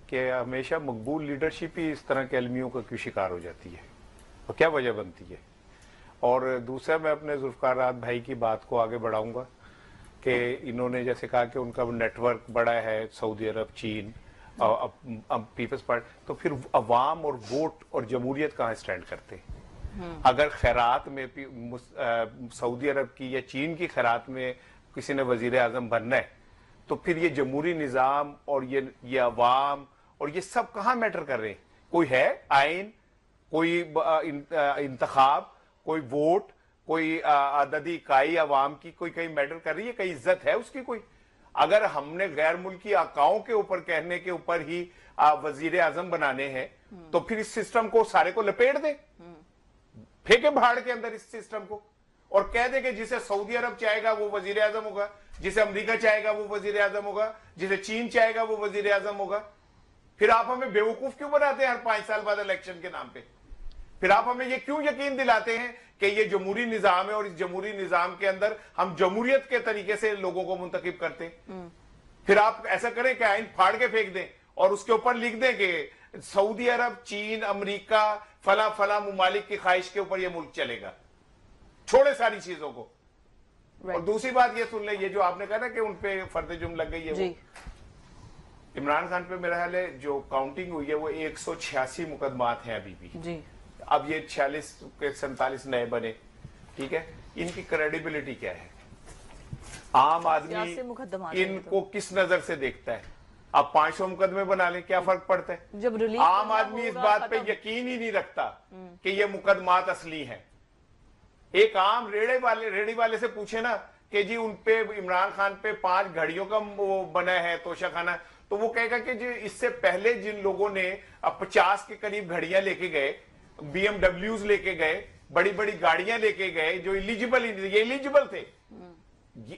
कि हमेशा मकबूल लीडरशिप ही इस तरह के अलमियों का क्यों शिकार हो जाती है और क्या वजह बनती है। और दूसरा, मैं अपने जुल्फकार रात भाई की बात को आगे बढ़ाऊंगा कि इन्होंने जैसे कहा कि उनका नेटवर्क बड़ा है सऊदी अरब, चीन, अब पीपल्स पार्टी, तो फिर अवाम और वोट और जमहूरियत कहाँ स्टैंड करते हैं? अगर खैरात में सऊदी अरब की या चीन की खैरात में किसी ने वजीर आजम बनना है तो फिर ये जमहूरी निज़ाम और ये अवाम और ये सब कहाँ मैटर कर रहे हैं? कोई है आइन, कोई इंतखाब, कोई वोट, कोई आददी इकाई अवाम की कोई कहीं मैटर कर रही है? कहीं इज्जत है उसकी कोई? अगर हमने गैर मुल्की आकाओं के ऊपर कहने के ऊपर ही वजीर आजम बनाने हैं तो फिर इस सिस्टम को सारे को लपेट दे, फेंके भाड़ के अंदर इस सिस्टम को, और कह दे कि जिसे सऊदी अरब चाहेगा वो वजीर आजम होगा, जिसे अमेरिका चाहेगा वो वजीर आजम होगा, जिसे चीन चाहेगा वो वजीर आजम होगा। फिर आप हमें बेवकूफ क्यों बनाते हैं हर 5 साल बाद इलेक्शन के नाम पे? फिर आप हमें ये क्यों यकीन दिलाते हैं कि ये जमहूरी निजाम है और इस जमहूरी निजाम के अंदर हम जमहूरियत के तरीके से लोगों को मुंतखब करते हैं? फिर आप ऐसा करें कि आइन फाड़ के फेंक दें और उसके ऊपर लिख दें कि सऊदी अरब, चीन, अमेरिका, फला फला मुमालिक की ख्वाहिश के ऊपर ये मुल्क चलेगा, छोड़े सारी चीजों को। और दूसरी बात ये सुन ले, ये जो आपने कहा ना कि उन पे फर्द जुर्म लग गई है, वो इमरान खान पे मेरा ख्याल है जो काउंटिंग हुई है वो 186 मुकदमात हैं अभी भी जी। अब ये 46 के 47 नए बने, ठीक है, इनकी क्रेडिबिलिटी क्या है? आम आदमी इनको किस नजर से देखता है? अब 500 मुकदमे बना लें, क्या फर्क पड़ता है? जब आम आदमी इस बात पे यकीन ही नहीं रखता कि ये मुकदमात असली हैं। एक आम रेड़ी वाले से पूछे ना कि जी उन पे इमरान खान पे 5 घड़ियों का वो बना है तोशाखाना, तो वो कहेगा कि जी इससे पहले जिन लोगों ने 50 के करीब घड़ियां लेके गए, BMWs लेके गए, बड़ी बड़ी गाड़ियां लेके गए, जो ये इलिजिबल थे,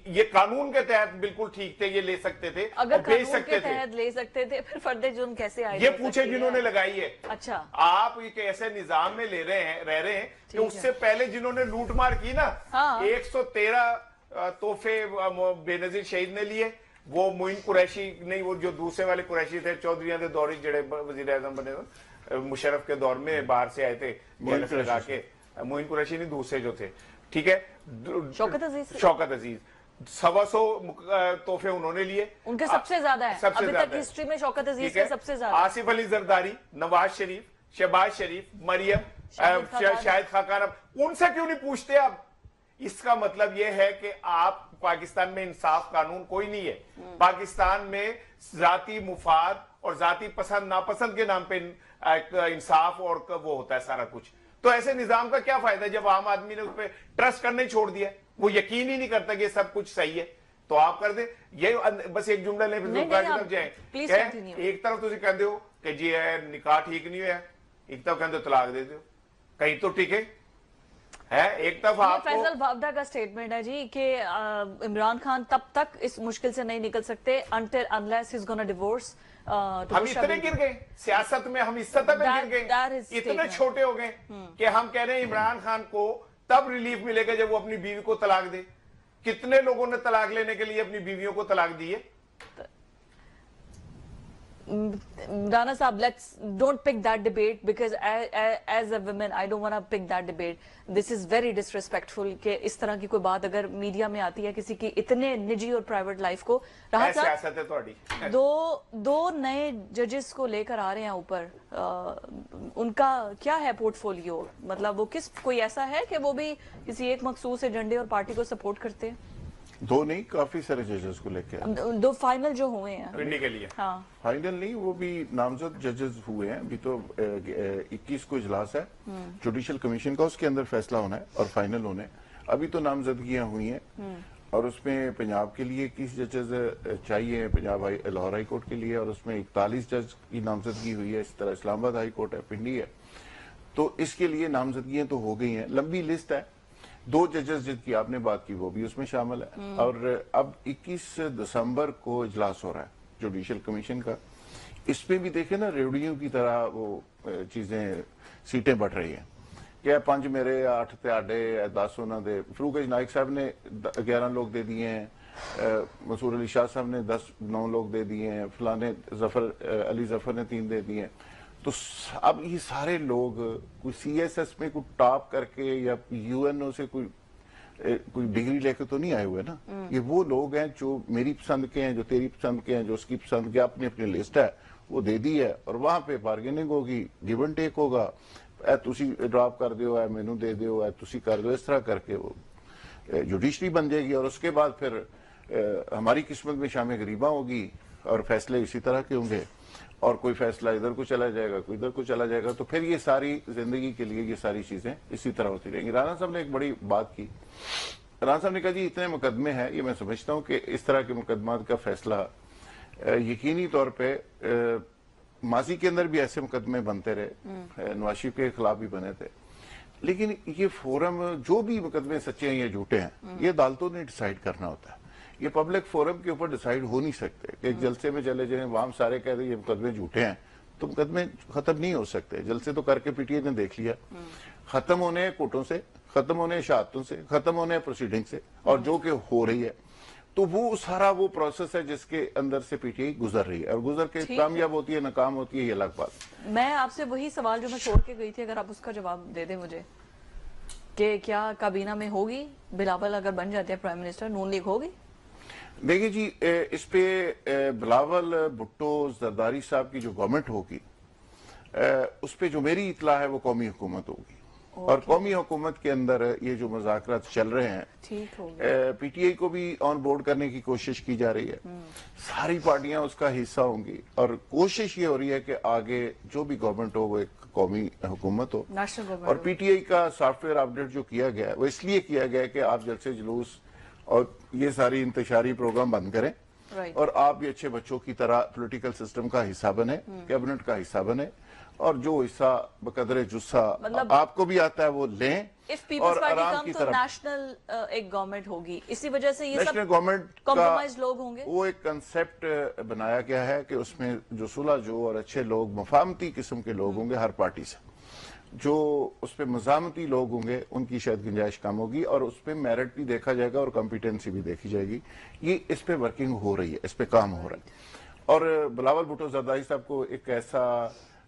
ये कानून के तहत बिल्कुल ठीक थे, ये ले सकते थे अगर और बेच कानून सकते के थे। तहत ले सकते थे, फिर फर्दे जुर्म कैसे आए? ये पूछे जिन्होंने लगाई है। अच्छा, आप एक ऐसे निजाम में ले रहे हैं, रह रहे हैं कि उससे पहले जिन्होंने लूटमार की ना, हाँ। 113 तोहफे बेनजीर शहीद ने लिए, वो मोइन कुरैशी नहीं, वो जो दूसरे वाले कुरैशी थे, चौधरी दे दौर जड़े वजीर आजम बने थे मुशर्रफ के दौर में, बाहर से आए थे लगा के, मोइन कुरैशी नहीं, दूसरे जो थे, ठीक है, शौकत अजीज 125 तोहफे उन्होंने लिए, उनके सबसे ज्यादा है सबसे अभी ज्यादा तक हिस्ट्री में, शौकत अजीज ठीक है? के सबसे ज्यादा। आसिफ अली जरदारी, नवाज शरीफ, शहबाज शरीफ, मरियम, शाहिद खाकान, उनसे क्यों नहीं पूछते आप? इसका मतलब यह है कि आप पाकिस्तान में इंसाफ कानून कोई नहीं है। पाकिस्तान में जाती मुफाद और जाती पसंद नापसंद के नाम पे इंसाफ और वो होता है सारा कुछ। तो ऐसे निजाम का क्या फायदा जब आम आदमी ने उस पर ट्रस्ट करना ही छोड़ दिया, वो यकीन ही नहीं करता कि सब कुछ सही है, तो आप कर दे। ये बस एक जुमला ले जाए, एक तरफ तुम कहते हो कि जी निकाह ठीक नहीं हुआ, एक तरफ कहते हो तलाक दे दो, कहीं तो ठीक है एक तरफ आप फैसल बावदा का स्टेटमेंट है जी कि इमरान खान तब तक इस मुश्किल से नहीं निकल सकते until unless he's gonna divorce। हम इतने गिर गए सियासत में, हम इस सतह पे गिर गए, इतने छोटे हो गए कि हम कह रहे हैं इमरान खान को तब रिलीफ मिलेगा जब वो अपनी बीवी को तलाक दे। कितने लोगों ने तलाक लेने के लिए अपनी बीवियों को तलाक दी है? Rana Saab, don't pick that debate because as a woman I don't want to pick that debate. This is very disrespectful कि इस तरह की कोई बात अगर मीडिया में आती है किसी की इतने निजी और प्राइवेट लाइफ को। राहत सियासत है थोड़ी। दो नए जजेस को लेकर आ रहे हैं ऊपर, उनका क्या है पोर्टफोलियो? मतलब वो कोई ऐसा है कि वो भी किसी एक मखसूस एजेंडे और पार्टी को सपोर्ट करते हैं? दो नहीं, काफी सारे जजेस को लेके दो फाइनल जो हुए हैं के लिए। हाँ, फाइनल नहीं, वो भी नामजद जजेस हुए हैं। अभी तो 21 को इजलास है जुडिशल कमीशन का, उसके अंदर फैसला होना है और फाइनल होना है। अभी तो नामजदगियां हुई हैं और उसमें पंजाब के लिए 21 जजेस चाहिए, पंजाब लाहौर हाई कोर्ट के लिए, और उसमें 41 जज की नामजदगी हुई है। इस तरह इस्लामाबाद हाई कोर्ट है, पिंडी है, तो इसके लिए नामजदगियां तो हो गई हैं। लंबी लिस्ट है। 2 जजेस जिनकी आपने बात की वो भी उसमें शामिल है। और अब 21 दिसंबर को इजलास हो रहा है जुडिशल कमीशन का। इसमें भी देखे ना, रेडियो की तरह वो चीजें, सीटें बढ़ रही हैं। क्या 5 मेरे, 8 तेआडे, 10 उन्होंने दे। फरूक नाइक साहब ने 11 लोग दे दिए हैं, मसूर अली शाह साहब ने 9 लोग दे दिए हैं, फलाने अली जफर ने 3 दे दिए हैं। तो अब ये सारे लोग कोई CSS में कोई टॉप करके या UNO से कोई डिग्री लेके तो नहीं आए हुए ना। ये वो लोग हैं जो मेरी पसंद के हैं, जो तेरी पसंद के हैं, जो उसकी पसंद के, अपनी अपनी लिस्ट है वो दे दी है, और वहां पे बार्गेनिंग होगी, गिव एंड टेक होगा। तुसी ड्रॉप कर दो, मैनू दे दो, तुसी कर दो, इस तरह करके वो जुडिशरी बन जाएगी। और उसके बाद फिर हमारी किस्मत में शाम गरीबा होगी और फैसले इसी तरह के होंगे, और कोई फैसला इधर को चला जाएगा, कोई इधर को चला जाएगा। तो फिर ये सारी जिंदगी के लिए ये सारी चीजें इसी तरह होती रहेंगी। राणा साहब ने एक बड़ी बात की। राणा साहब ने कहा जी इतने मुकदमे हैं, ये मैं समझता हूँ कि इस तरह के मुकदमात का फैसला यकीनी तौर पे माजी के अंदर भी ऐसे मुकदमे बनते रहे, नवाज शरीफ के खिलाफ भी बने थे, लेकिन ये फोरम जो भी मुकदमे सच्चे हैं या झूठे हैं, ये अदालतों ने डिसाइड करना होता है। ये पब्लिक फोरम के ऊपर डिसाइड हो नहीं सकते। एक जलसे में चले जाए, वहां सारे कह रहे ये मुकदमे झूठे हैं, तो मुकदमे खत्म नहीं हो सकते। जलसे तो करके PTI ने देख लिया, खत्म होने कोर्टों से, खत्म होने शहादतों से, खत्म होने प्रोसीडिंग से, और जो कि हो रही है, तो वो सारा वो प्रोसेस है जिसके अंदर से PTI गुजर रही है, और गुजर के कामयाब होती है, नाकाम होती है, ये अलग बात। मैं आपसे वही सवाल जो मैं छोड़ के गई थी, अगर आप उसका जवाब दे दें मुझे, कि क्या काबीना में होगी बिलावल अगर बन जाते हैं प्राइम मिनिस्टर, नून लीग होगी? देखिए जी, इस पे बिलावल भुट्टो जरदारी साहब की जो गवर्नमेंट होगी, उस पे जो मेरी इतला है वो कौमी हुकूमत होगी। और कौमी हुकूमत के अंदर ये जो मुज़ाकरात चल रहे हैं, ठीक हो, PTI को भी ऑन बोर्ड करने की कोशिश की जा रही है, सारी पार्टियां उसका हिस्सा होंगी, और कोशिश ये हो रही है कि आगे जो भी गवर्नमेंट हो वो एक कौमी हुकूमत हो। और PTI का सॉफ्टवेयर अपडेट जो किया गया है वो इसलिए किया गया है कि आप जलसे जुलूस और ये सारी इंतशारी प्रोग्राम बंद करें Right. और आप भी अच्छे बच्चों की तरह पॉलिटिकल सिस्टम का हिस्सा बने, कैबिनेट का हिस्सा बने, और जो हिस्सा बकदरे जुस्सा मतलब आपको भी आता है वो लें इफ पीपल्स और पार्टी आराम कम की तो तरफ। नेशनल एक गवर्नमेंट होगी, इसी वजह से ये सब नेशनल गवर्नमेंट कॉम्प्रोमाइज लोग होंगे। वो एक कंसेप्ट बनाया गया है कि उसमें जो सुलह जो और अच्छे लोग मफाहमती किस्म के लोग होंगे हर पार्टी से, जो उस पर मजामती लोग होंगे उनकी शायद गुंजाइश कम होगी, और उस पर मेरिट भी देखा जाएगा और कॉम्पिटेंसी भी देखी जाएगी। ये इस पे वर्किंग हो रही है, इस पे काम हो रहा है। और बिलावल भुट्टो जरदारी साहब को एक ऐसा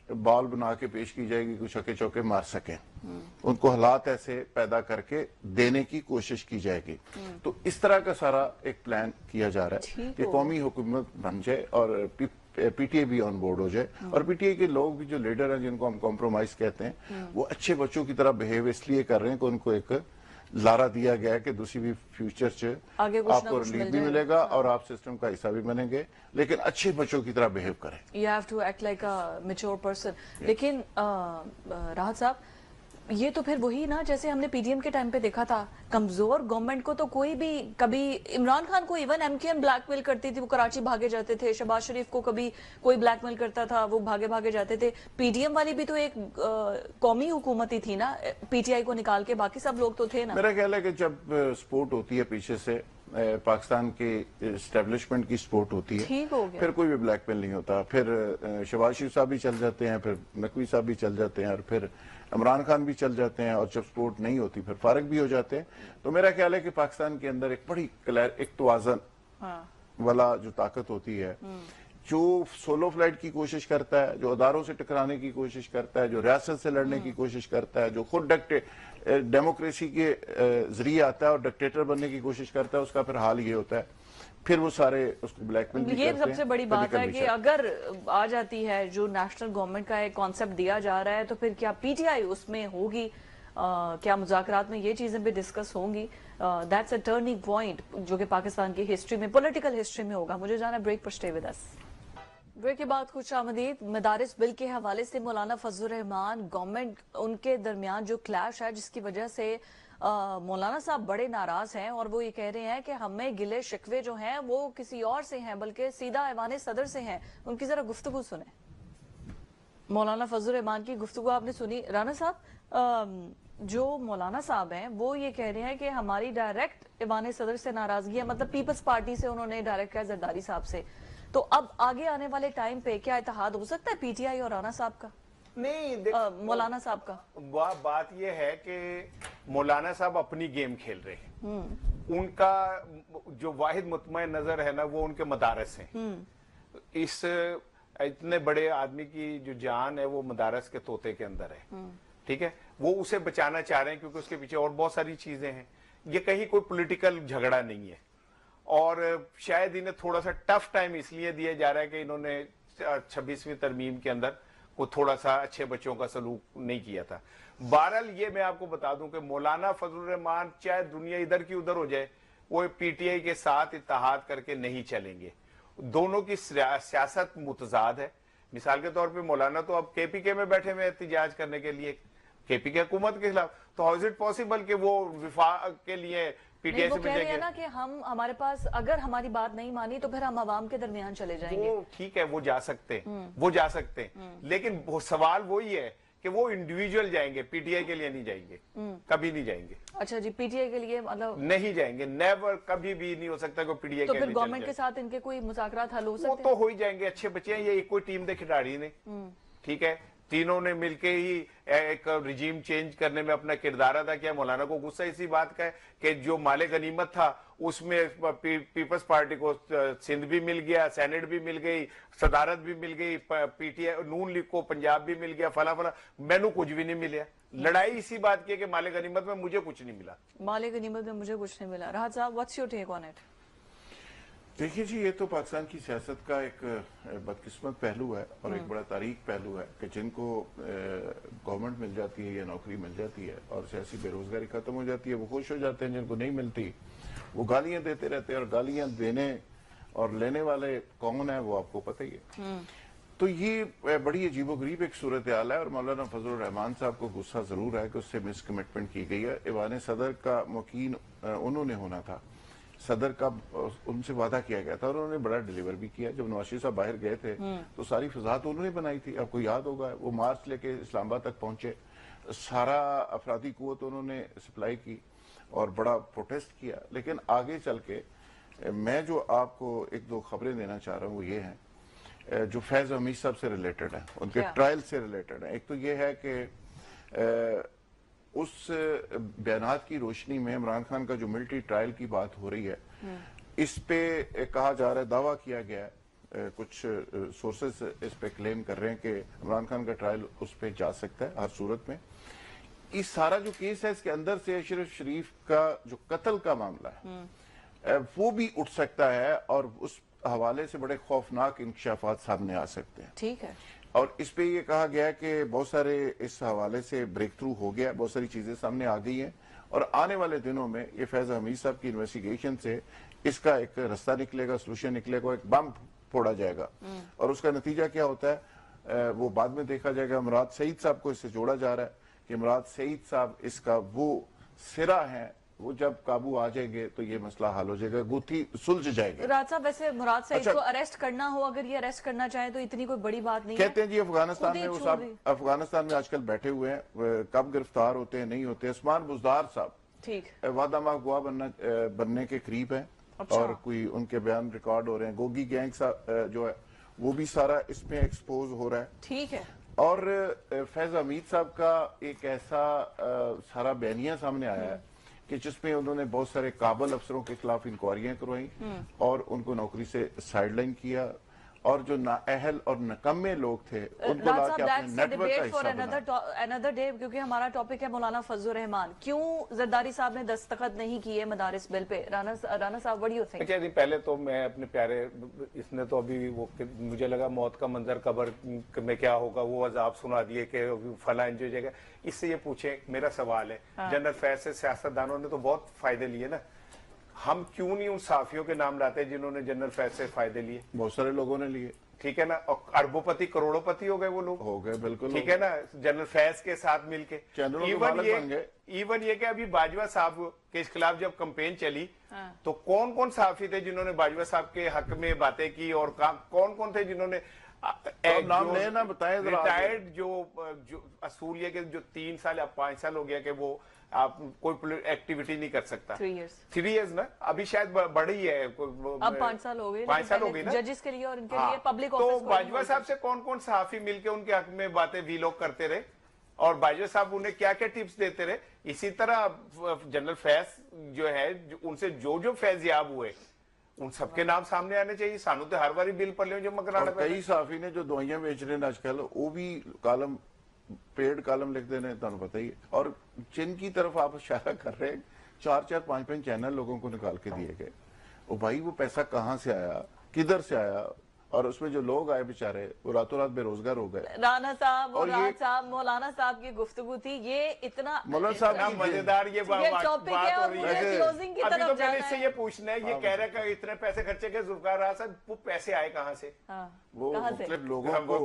बॉल बना के पेश की जाएगी कि छक्के चौके मार सकें, उनको हालात ऐसे पैदा करके देने की कोशिश की जाएगी। तो इस तरह का सारा एक प्लान किया जा रहा है कि कौमी हुकूमत बन जाए और पीटीआई भी ऑन बोर्ड हो जाए, और पीटीआई के लोग भी जो लीडर हैं जिनको हम कॉम्प्रोमाइज कहते हैं, वो अच्छे बच्चों की तरह बिहेव इसलिए कर रहे हैं कि उनको एक लारा दिया गया है कि दूसरी भी फ्यूचर च आगे कुछ ना आपको कुछ रिलीफ मिल भी जाएगा। मिलेगा और आप सिस्टम का हिस्सा भी बनेंगे, लेकिन अच्छे बच्चों की तरह बिहेव करें। You have to act like a mature person. लेकिन राहत साहब, ये तो फिर वही ना जैसे हमने पीडीएम के टाइम पे देखा था, कमजोर गवर्नमेंट को तो कोई भी, कभी इमरान खान को इवन एमकेएम ब्लैकमेल करती थी, वो कराची भागे जाते थे, शहबाज शरीफ को कभी कोई ब्लैकमेल करता था, वो भागे भागे जाते थे। पीडीएम वाली भी तो एक कौमी हुकूमत ही थी ना, पीटीआई को निकाल के बाकी सब लोग तो थे ना। मेरा ख्याल है कि जब सपोर्ट होती है पीछे से, पाकिस्तान के एस्टेब्लिशमेंट की सपोर्ट होती है, ठीक हो गया। फिर कोई भी ब्लैकमेल नहीं होता। फिर शहबाज शरीफ साहब भी चल जाते हैं, फिर नकवी साहब भी चल जाते हैं, और फिर इमरान खान भी चल जाते हैं, और जब सपोर्ट नहीं होती फिर फारग भी हो जाते हैं। तो मेरा ख्याल है कि पाकिस्तान के अंदर एक बड़ी एक तवाज़न वाला जो ताकत होती है, जो सोलो फ्लाइट की कोशिश करता है, जो अदारों से टकराने की कोशिश करता है, जो रियासत से लड़ने की कोशिश करता है, जो खुद डेमोक्रेसी के जरिए आता है और डिक्टेटर बनने की कोशिश करता है, उसका फिर हाल ये होता है, फिर वो सारे उसको ब्लैकमेल भी ये करते हैं। सबसे बड़ी बात है कि अगर आ जाती है जो नेशनल गवर्नमेंट का एक कॉन्सेप्ट दिया जा रहा है, तो फिर क्या पीटीआई उसमें होगी? क्या मुज़ाकरात में ये चीजें भी डिस्कस होंगी? दैट्स अ टर्निंग पॉइंट जो कि पाकिस्तान की हिस्ट्री में, पॉलिटिकल हिस्ट्री में होगा। मुझे जाना ब्रेक पर, स्टे विद अस। ब्रेक के बाद खुश आमदीद। मदारिस बिल के हवाले से मौलाना फजल रहमान गवर्नमेंट उनके दरमियान जो क्लैश है, जिसकी वजह से मौलाना साहब बड़े नाराज हैं, और वो ये कह रहे हैं कि हमें गिले शिकवे जो हैं वो किसी और से हैं, बल्कि सीधा ऐवान सदर से हैं। उनकी जरा गुफ्तगू सुने। मौलाना फजल रहमान की गुफ्तगू आपने सुनी। राना साहब, जो मौलाना साहब हैं वो ये कह रहे हैं कि हमारी डायरेक्ट ऐवान सदर से नाराजगी है, मतलब पीपल्स पार्टी से उन्होंने डायरेक्ट कहा, जरदारी साहब से। तो अब आगे आने वाले टाइम पे क्या इत्तेहाद हो सकता है पीटीआई और राना साहब का? नहीं, मौलाना साहब का बात यह है कि मौलाना साहब अपनी गेम खेल रहे हैं। उनका जो वाहिद मुतमईन नजर है ना, वो उनके मदारस हैं। इस इतने बड़े आदमी की जो जान है वो मदारस के तोते के अंदर है, ठीक है। वो उसे बचाना चाह रहे हैं क्योंकि उसके पीछे और बहुत सारी चीजें हैं। ये कहीं कोई पॉलिटिकल झगड़ा नहीं है, और शायद इन्हें थोड़ा सा टफ टाइम इसलिए दिया जा रहा है कि इन्होंने 26वीं तरमीम के अंदर को थोड़ा सा अच्छे बच्चों का सलूक नहीं किया था। बहरहाल ये मैं आपको बता दूं कि मौलाना फजल रहमान चाहे दुनिया इधर की उधर हो जाए, वो पीटीआई के साथ इत्तेहाद करके नहीं चलेंगे। दोनों की सियासत मुतजाद है। मिसाल के तौर पे मौलाना तो अब केपीके में बैठे हुए एहतजाज करने के लिए, केपीके हुकूमत के खिलाफ। तो हाउ इज इट पॉसिबल कि वो विफाक के लिए पीटीआई से कह रहे हैं ना कि हम, हमारे पास अगर हमारी बात नहीं मानी तो फिर हम अवाम के दरमियान चले जाएंगे। वो ठीक है, वो जा सकते हैं, वो जा सकते हैं, लेकिन वो सवाल वही है कि वो इंडिविजुअल जाएंगे, पीटीआई के लिए नहीं जाएंगे, कभी नहीं जाएंगे। अच्छा जी, पीटीआई के लिए मतलब नहीं जाएंगे, नेवर, कभी भी नहीं हो सकता कि पीटीआई तो के फिर लिए गवर्नमेंट के साथ इनके कोई मुज़ाकरात हल हो वो सकते तो हैं? हो ही जाएंगे। अच्छे बच्चे हैं, ये एक कोई टीम दे खिलाड़ी ने, ठीक है। तीनों ने मिलके ही एक रिजीम चेंज करने में अपना किरदार अदा किया। मौलाना को गुस्सा इसी बात का है कि जो माले गनीमत था उसमें पीपल्स पार्टी को सिंध भी मिल गया, सेनेट भी मिल गई, सदारत भी मिल गई, पीटीआई नून लीग को पंजाब भी मिल गया, फला फला, मैनू कुछ भी नहीं मिला। लड़ाई इसी बात की है कि माले गनीमत में मुझे कुछ नहीं मिला, माले गनीमत में मुझे कुछ नहीं मिला। राहत साहब, what's your take on it? देखिए जी, ये तो पाकिस्तान की सियासत का एक बदकिस्मत पहलू है और एक बड़ा तारीख पहलू है कि जिनको गवर्नमेंट मिल जाती है या नौकरी मिल जाती है और सियासी बेरोजगारी खत्म हो जाती है, वो खुश हो जाते हैं। जिनको नहीं मिलती वो गालियां देते रहते हैं, और गालियां देने और लेने वाले कौन है वो आपको पता ही है। तो ये बड़ी अजीबोगरीब एक सूरत हाल है, और मौलाना फजल रहमान साहब को गुस्सा जरूर है कि उससे मिस कमिटमेंट की गई है। ऐवान सदर का मुकीन उन्होंने होना था, सदर का उनसे वादा किया गया था और उन्होंने बड़ा डिलीवर भी किया। जब नवाज शरीफ साहब बाहर गए थे तो सारी फिजा तो उन्होंने बनाई थी। आपको याद होगा वो मार्च लेके इस्लामाबाद तक पहुंचे, सारा अफरादी कुव्वत उन्होंने सप्लाई की और बड़ा प्रोटेस्ट किया। लेकिन आगे चल के मैं जो आपको एक दो खबरें देना चाह रहा हूँ वो ये है जो फैज हमीद साहब से रिलेटेड है, उनके ट्रायल से रिलेटेड है। एक तो ये है कि उस बयानात की रोशनी में इमरान खान का जो मिलिट्री ट्रायल की बात हो रही है, इस पे कहा जा रहा है, दावा किया गया है, कुछ सोर्सेस इस पे क्लेम कर रहे हैं कि इमरान खान का ट्रायल उस पे जा सकता है हर सूरत में। इस सारा जो केस है इसके अंदर से अशरफ शरीफ का जो कत्ल का मामला है वो भी उठ सकता है और उस हवाले से बड़े खौफनाक इंकशाफात सामने आ सकते हैं। ठीक है। और इस पे ये कहा गया कि बहुत सारे इस हवाले से ब्रेक थ्रू हो गया, बहुत सारी चीजें सामने आ गई हैं और आने वाले दिनों में ये फैज हमीद साहब की इन्वेस्टिगेशन से इसका एक रास्ता निकलेगा, सोल्यूशन निकलेगा, एक बम फोड़ा जाएगा और उसका नतीजा क्या होता है वो बाद में देखा जाएगा। इमरान सईद साहब को इससे जोड़ा जा रहा है कि इमरान सईद साहब इसका वो सिरा है, वो जब काबू आ जाएंगे तो ये मसला हल हो जाएगा, गुत्थी सुलझ जाएगी। राज साहब, वैसे मुराद सईद अच्छा, को अरेस्ट करना हो, अगर ये अरेस्ट करना चाहे तो इतनी कोई बड़ी बात नहीं कहते है। हैं जी अफगानिस्तान में वो छोड़ साहब दी। अफगानिस्तान में आजकल बैठे हुए हैं, कब गिरफ्तार होते हैं नहीं होते। उस्मान बुज़दार साहब ठीक। वादा मागुआ बनने के करीब है अच्छा। और कोई उनके बयान रिकॉर्ड हो रहे हैं। गोगी गैंग जो है वो भी सारा इसमें एक्सपोज हो रहा है। ठीक है। और फैज हमीद साहब का एक ऐसा सारा बयानिया सामने आया है कि जिसमें उन्होंने बहुत सारे काबल अफसरों के खिलाफ इंक्वायरियां करवाई और उनको नौकरी से साइडलाइन किया और जो नाअहल और नकम्मे लोग थे उनको लाके अपने नेटवर्क का हिस्सा बनाया। अनदर डे, क्योंकि हमारा टॉपिक है मौलाना फजलुर रहमान। क्यों जरदारी साहब ने दस्तखत नहीं किए मदारिस बिल पे? राना साहब, व्हाट डू यू थिंक? अच्छा, पहले तो मैं अपने प्यारे, इसने तो अभी वो मुझे लगा मौत का मंजर कब्र में क्या होगा वो अजाब सुना दिए कि फला एंजॉय जाएगा। इससे ये पूछे, मेरा सवाल है, जनरल फैज से सियासतदानों ने तो बहुत फायदे लिए ना, हम क्यों नहीं उन साफियों के नाम लाते जिन्होंने जनरल फैज से फायदे लिए? बहुत सारे लोगों ने लिए, ठीक है ना, और अरबोपति करोड़ोपति हो गए वो लोग, हो गए बिल्कुल, ठीक है ना, जनरल फैज के साथ मिलके। चैनलों के इवन मालिक बन गए। इवन ये कि अभी बाजवा साहब के खिलाफ जब कैंपेन चली तो कौन कौन साफी थे जिन्होंने बाजवा साहब के हक में बातें की और कौन कौन थे जिन्होंने नाम ले ना बताएं जरा। रिटायर्ड जो असूल है कि जो 3 साल या 5 साल हो गया कि वो आप कोई एक्टिविटी नहीं कर सकता। 3 इयर्स ना, अभी शायद बढ़ी है, अब 5 साल हो गए, 5 साल हो गई ना जजेस के लिए और इनके लिए पब्लिक तो ऑफिस। बाजवा साहब से कौन कौन सहाफी मिलके उनके हक में बातें वीलॉग करते रहे और बाजवा साहब उन्हें क्या क्या टिप्स देते रहे। इसी तरह जनरल फैज जो है, उनसे जो फैजियाब हुए उन सबके नाम सामने आने चाहिए। सानू तो हर बारी बिल पर ले जो मकराना। कई साफी ने जो दवाइयां बेच रहे हैं आजकल वो भी कॉलम पेड कॉलम लिख देने, तुम पता ही है। और जिनकी तरफ आप इशारा कर रहे हैं, 4-4, 5-5 चैनल लोगों को निकाल के दिए गए। ओ भाई, वो पैसा कहाँ से आया, किधर से आया? और उसमें जो लोग आए बेचारे वो रातों रात बेरोजगार हो गए। राना साहब और ये राज साहब, मौलाना साहब की गुफ्तगू थी, ये इतना मौलाना साहब इतना मजेदार ये बात टॉपिक है हो और रही मुझे है। क्लोजिंग की अभी तरफ तो जाना मैंने इससे है। ये पूछना है, ये कह रहा है कि इतने पैसे खर्चे के जुल्फकार रहा साहब, वो पैसे आए कहाँ से? वो कहाँ से? मुख्तलिफ लोगों हाँ, को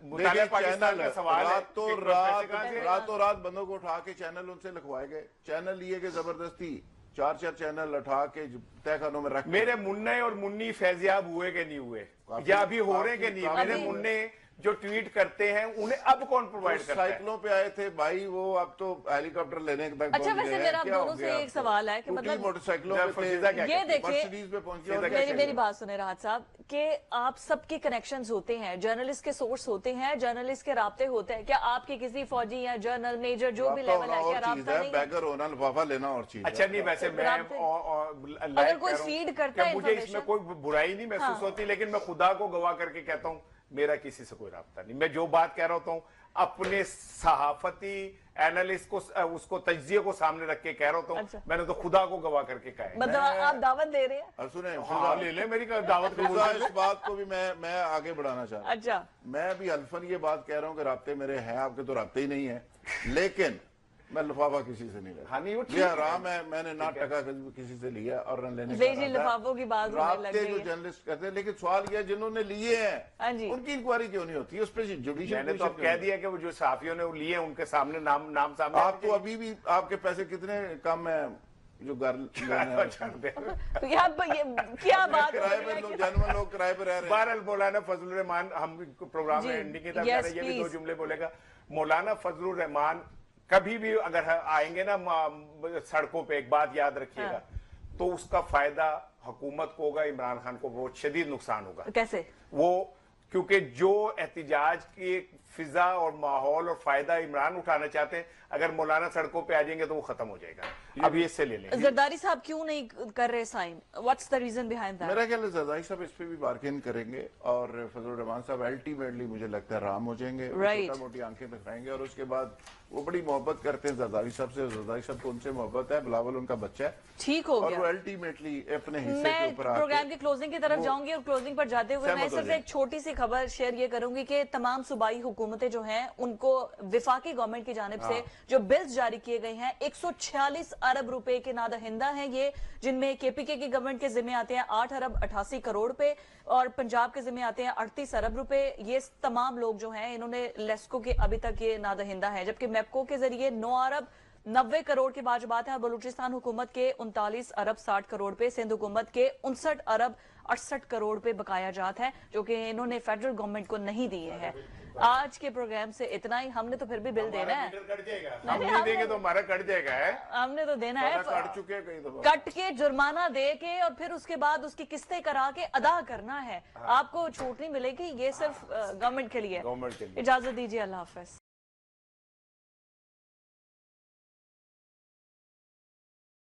मुतालिया पाकिस्तान का सवाल है कि रातों रात बंदों को उठा के चैनल उनसे लिखवाए गए, चैनल लिए के जबरदस्ती 4-4 चैनल उठा के तहखानों में रख। मेरे मुन्ने और मुन्नी फैजियाब हुए कि नहीं हुए, या अभी हो रहे कि नहीं? मेरे मुन्ने जो ट्वीट करते हैं उन्हें अब कौन प्रोवाइड करता है? साइकिलों पे आए थे भाई, वो अब तो हेलीकॉप्टर लेने तक अच्छा, वैसे मेरा आप दोनों से एक सवाल है कि मतलब मोटरसाइकिलों पे थे, ये देखिए, मर्सिडीज पे पहुंचे। मेरी बात सुने राहत साहब, कि आप सबके कनेक्शंस होते हैं, जर्नलिस्ट के सोर्स होते हैं, जर्नलिस्ट के राब्ते होते हैं। क्या आपके किसी फौजी या जर्नल मेजर जो भी लेवल है, क्या राब्ता नहीं? बैगर होना, लिफाफा लेना और चीज। अच्छा नहीं, वैसे मैं अगर कोई फीड करता है मुझे इसमें कोई बुराई नहीं महसूस होती, लेकिन मैं खुदा को गवाह करके कहता हूँ मेरा किसी से कोई राब्ता नहीं। मैं जो बात कह रहा होता हूँ अपने सहाफती एनालिस्ट को, उसको तज्जिए को सामने रख के कह रहा होता हूँ। अच्छा। मैंने तो खुदा को गवाह करके कहा है। मतलब आप दावत दे रहे हैं? सुने, हाँ, ले ले मेरी दावत इस बात को भी मैं आगे बढ़ाना चाह रहा हूँ। अच्छा, मैं भी अल्फन ये बात कह रहा हूँ कि राब्ते मेरे हैं, आपके तो राब्ते ही नहीं है, लेकिन मैं लिफाफा किसी से नहीं लेता। हाँ, नहीं, वो ठीक ये है। हराम है, मैंने ना टका किसी से लिया और न लेने जी जी, लिफाफों की बात होने लग राब्ते गई जो है। जर्नलिस्ट करते हैं, लेकिन सवाल यह जिन्होंने लिए हाँ जी। हैं उनकी इंक्वायरी क्यों नहीं होती? उस पर जुडिशियल मैंने तो अब कह दिया कि वो जो साफियों ने वो लिए उनके सामने नाम सामने आप तो अभी भी आपके पैसे कितने कम है जो घर लेना है जानते यहाँ पर ये क्या बात हो किराए रही पे है लोग कि- जानवर लोग किराए पे रह रहे हैं। बहरहाल मौलाना फजलुर रहमान, हम प्रोग्राम जी, में एंडिंग की तरफ yes, जा रहे हैं, ये भी दो please. जुमले बोलेगा। मौलाना फजलुर रहमान कभी भी अगर आएंगे ना सड़कों पे, एक बात याद रखिएगा, तो उसका फायदा हुकूमत को होगा, इमरान खान को बहुत शदीद नुकसान होगा। कैसे? वो क्योंकि जो एहतिजाज की फिजा और माहौल और फायदा इमरान उठाना चाहते हैं, अगर मौलाना सड़कों पे आ जाएंगे तो वो खत्म हो जाएगा। अब ये इससे ले लेंगे। जरदारी साहब क्यों नहीं कर रहे sign? What's the reason behind that? मेरा ख्याल है जरदारी साहब इस पे भी बार्गेन करेंगे और फजलुर रहमान साहब अल्टीमेटली मुझे लगता है राम हो जाएंगे, Right. छोटा मोटी आंखें दिखाएंगे और उसके बाद वो बड़ी मोहब्बत करते हैं जरदारी साहब से, जरदारी साहब को उनसे मोहब्बत है, बिलावल उनका बच्चा है ठीक हो और वो गया। अल्टीमेटली अपने हिस्से के मैं ऊपर प्रोग्राम की आके क्लोजिंग की तरफ वो जाऊंगी और क्लोजिंग पर जाते हुए मैं सहमत हो सिर्फ जाए। एक छोटी सी खबर शेयर ये करूंगी कि तमाम सूबाई हुकूमतें जो हैं उनको विफाकी गवर्नमेंट की जानिब से जो बिल्स जारी किए गए हैं 146 अरब रुपए के नादहिंदा हैं ये, जिनमें केपीके की गवर्नमेंट के जिम्मे आते हैं 8 अरब 88 करोड़ रुपए और पंजाब के जिम्मे आते हैं 38 अरब रुपए। ये तमाम लोग जो हैं इन्होंने लेस्को के अभी तक ये नादहिंदा है, जबकि मेपको के जरिए 9 अरब 90 करोड़ की बात है। बलूचिस्तान हुकूमत के 39 अरब 60 करोड़ पे, सिंध हुकूमत के 59 अरब 68 करोड़ पे बकाया जात है, जो कि इन्होंने फेडरल गवर्नमेंट को नहीं दिए हैं। आज के प्रोग्राम से इतना ही। हमने तो फिर भी बिल देना है, कट जाएगा, हम नहीं देंगे तो हमारा कट जाएगा है। हमने तो देना है, काट चुके हैं कई दफा। कट के जुर्माना दे के और फिर उसके बाद उसकी किस्तें करा के अदा करना है। आपको छूट नहीं मिलेगी, ये सिर्फ गवर्नमेंट के लिए। गवर्नमेंट के लिए। इजाजत दीजिए, अल्लाह हाफिज।